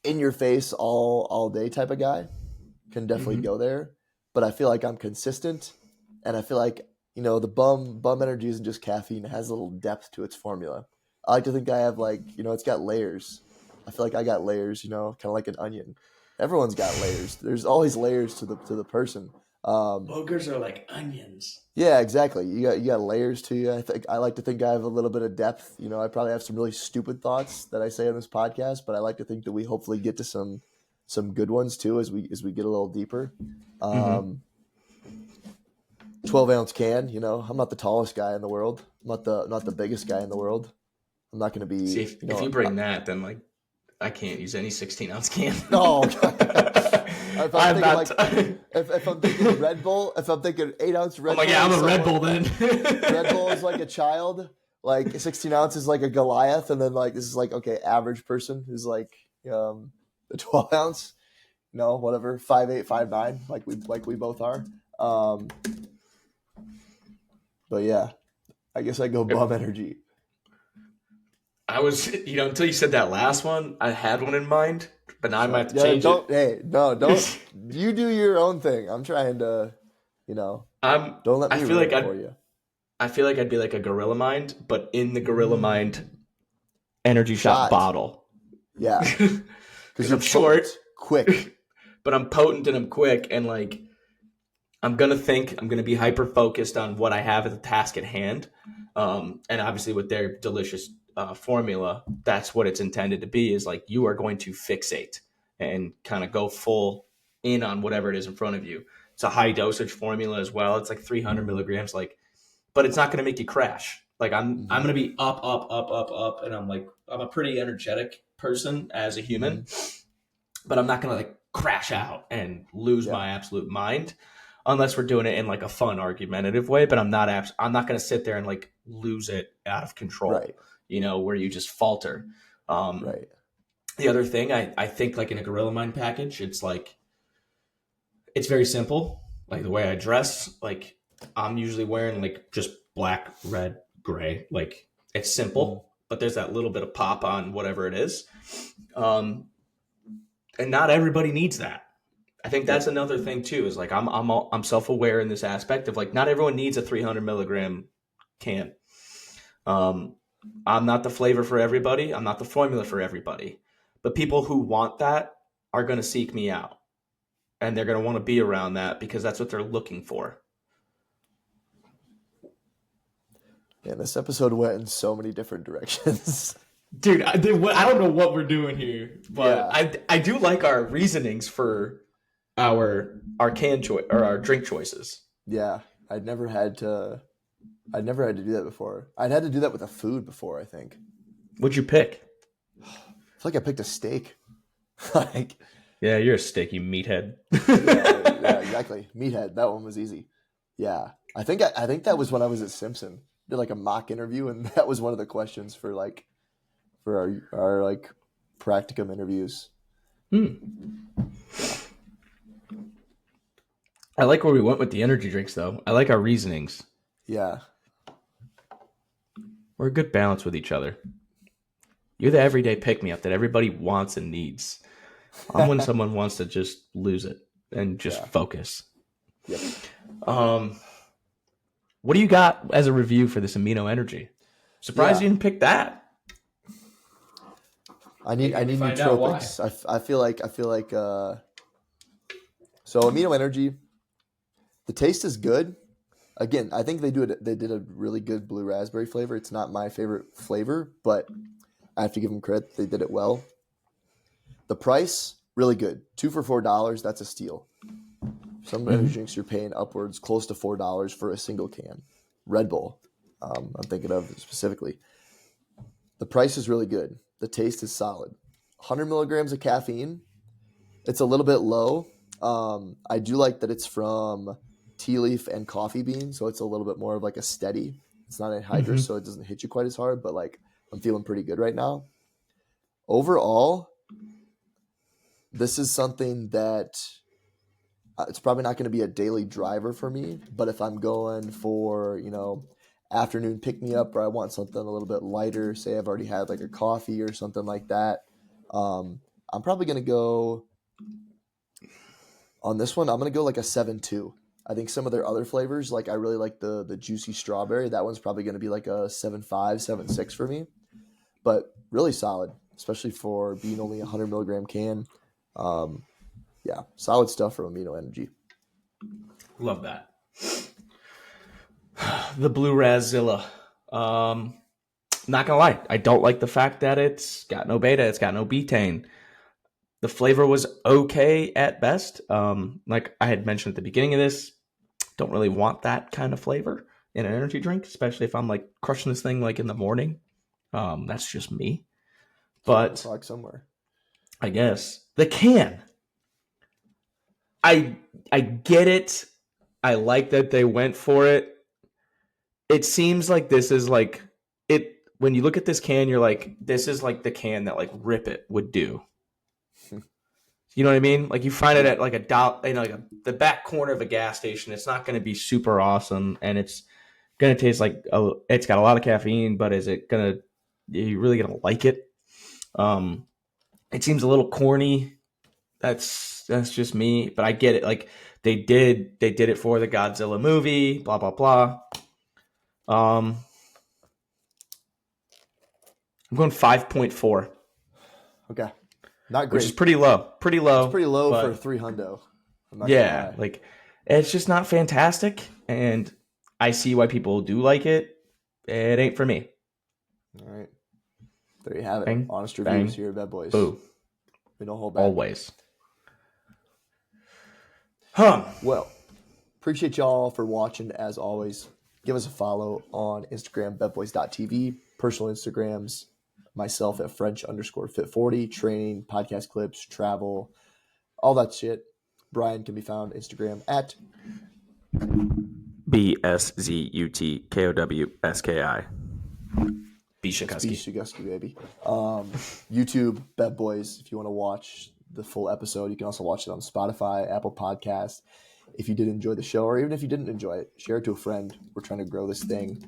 in your face all day type of guy. Can definitely Mm-hmm. go there, but I feel like I'm consistent, and I feel like the bum energy isn't just caffeine; it has a little depth to its formula. I like to think I have like, it's got layers. I feel like I got layers, kind of like an onion. Everyone's got layers. There's always layers to the person. Boogers are like onions. Yeah, exactly. You got layers to you. I like to think I have a little bit of depth. I probably have some really stupid thoughts that I say on this podcast, but I like to think that we hopefully get to some good ones too as we get a little deeper. Mm-hmm. 12-ounce can. I'm not the tallest guy in the world. I'm not the biggest guy in the world. I'm not going to be. See, if you bring that, then like I can't use any 16-ounce can. No. If I'm I'm thinking not. if I'm thinking Red Bull, if I'm thinking 8-ounce Red I'm like, Bull, yeah, I'm a Red Bull then. Red Bull is like a child, like 16 ounce is like a Goliath, and then like this is like okay, average person who's like the 12 ounce, whatever, 5'8", 5'9", like we both are. But yeah, I guess I go bum energy. I was, until you said that last one, I had one in mind, but now I might have to Yeah, change it. don't. You do your own thing. I'm trying to, don't let I me feel ruin like it for you. I feel like I'd be like a Gorilla Mind, but in the Gorilla Mm. Mind energy shot Shot. bottle. Yeah, because I'm you're short, potent, quick. but I'm potent and I'm quick, and like I'm gonna be hyper focused on what I have at the task at hand, and obviously with their delicious formula, that's what it's intended to be. Is like you are going to fixate and kind of go full in on whatever it is in front of you. It's a high dosage formula as well. It's like 300 milligrams, like, but it's not going to make you crash. Like I'm Hmm. going to be up, up, up, up, up, and I'm a pretty energetic person as a human, Hmm. but I'm not going to like crash out and lose Yeah, my absolute mind unless we're doing it in like a fun argumentative way. But I'm not going to sit there and like lose it out of control, right, where you just falter. um right. the other thing, I think like in a Gorilla Mind package, it's like it's very simple. Like the way I dress, like I'm usually wearing like just black, red, gray. Like it's Hmm. simple, but there's that little bit of pop on whatever it is. um and not everybody needs that. I think that's Yep. another thing too. Is like I'm self aware in this aspect of like not everyone needs a 300 milligram can. Um, I'm not the flavor for everybody. I'm not the formula for everybody. But people who want that are going to seek me out, and they're going to want to be around that because that's what they're looking for. Man, this episode went in so many different directions. Dude, I don't know what we're doing here, but Yeah, I do like our reasonings for our can choice or our drink choices. yeah. I'd never had to do that before. I'd had to do that with a food before, I think. What'd you pick? I feel like I picked a steak. Like, Yeah, you're a sticky meathead. yeah, exactly. Meathead. That one was easy. Yeah, I think that was when I was at Simpson. Did like a mock interview, and that was one of the questions for our like practicum interviews. Hmm. Yeah, I like where we went with the energy drinks, though. I like our reasonings. yeah, We're a good balance with each other. You're the everyday pick me up that everybody wants and needs. I'm when someone wants to just lose it and just yeah. focus. Yep. Um, what do you got as a review for this amino energy? Surprised Yeah. you didn't pick that. I need Maybe I we need find out why. nootropics. I feel like so amino energy. The taste is good. Again, I think they did a really good blue raspberry flavor. It's not my favorite flavor, but I have to give them credit. They did it well. The price, really good. 2 for $4. That's a steal. Some energy Mm-hmm. drinks you're paying upwards close to $4 for a single can. Red Bull, I'm thinking of specifically. The price is really good. The taste is solid. 100 milligrams of caffeine. It's a little bit low. I do like that it's from tea leaf and coffee bean, so it's a little bit more of like a steady. It's not anhydrous, Mm-hmm. so it doesn't hit you quite as hard. But like, I'm feeling pretty good right now. Overall, this is something that it's probably not going to be a daily driver for me. But if I'm going for afternoon pick me up, or I want something a little bit lighter, say I've already had like a coffee or something like that, I'm probably going to go on this one. I'm going to go like a 7.2. I think some of their other flavors, like I really like the juicy strawberry. That one's probably going to be like a 7.5, 7.6 for me. but really solid, especially for being only a 100 milligram can. Yeah, solid stuff from Amino Energy. Love that. The Blue Razilla. Not gonna lie, I don't like the fact that it's got no beta, it's got no betaine. The flavor was okay at best. Like I had mentioned at the beginning of this, don't really want that kind of flavor in an energy drink, especially if I'm like crushing this thing like in the morning. That's just me. But Somewhere. I guess the can. I get it. I like that they went for it. It seems like this is like it when you look at this can, you're like, this is like the can that like Rip It would do. You know what I mean? Like you find it at like a dollar, the back corner of a gas station. It's not going to be super awesome, and it's going to taste like it's got a lot of caffeine. But is it gonna? Are you really gonna like it? It seems a little corny. That's just me, but I get it. Like they did it for the Godzilla movie. Blah blah blah. I'm going 5.4. Okay. Not great. Which is pretty low. Pretty low. It's pretty low for 3 hundo. Yeah, like it's just not fantastic, and I see why people do like it. It ain't for me. All right. There you have it. Bang, Honest reviews bang, here at Bad Boys. Boo. We don't hold back. Always. Huh. Well, appreciate y'all for watching as always. Give us a follow on Instagram, bedboys.tv, personal Instagrams, myself at French_fit40, training, podcast clips, travel, all that shit. Brian can be found Instagram at BSZUTKOWSKI. B Shiguski, baby. YouTube, Bed Boys. If you want to watch the full episode, you can also watch it on Spotify, Apple Podcasts. If you did enjoy the show, or even if you didn't enjoy it, share it to a friend. We're trying to grow this thing.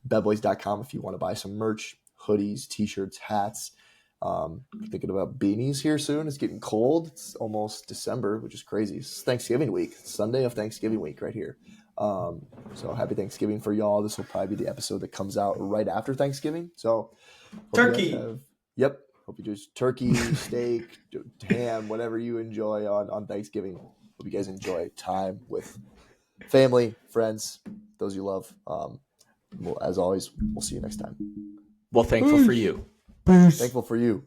Bedboys.com if you want to buy some merch, hoodies, t-shirts, hats. Thinking about beanies here soon. It's getting cold. It's almost December, which is crazy. It's Thanksgiving week. It's Sunday of Thanksgiving week right here. So happy Thanksgiving for y'all. This will probably be the episode that comes out right after Thanksgiving. So Turkey. Hope you do turkey, steak, ham, whatever you enjoy on Thanksgiving. Hope you guys enjoy time with family, friends, those you love. As always, we'll see you next time. Well, thankful for you. Thankful for you.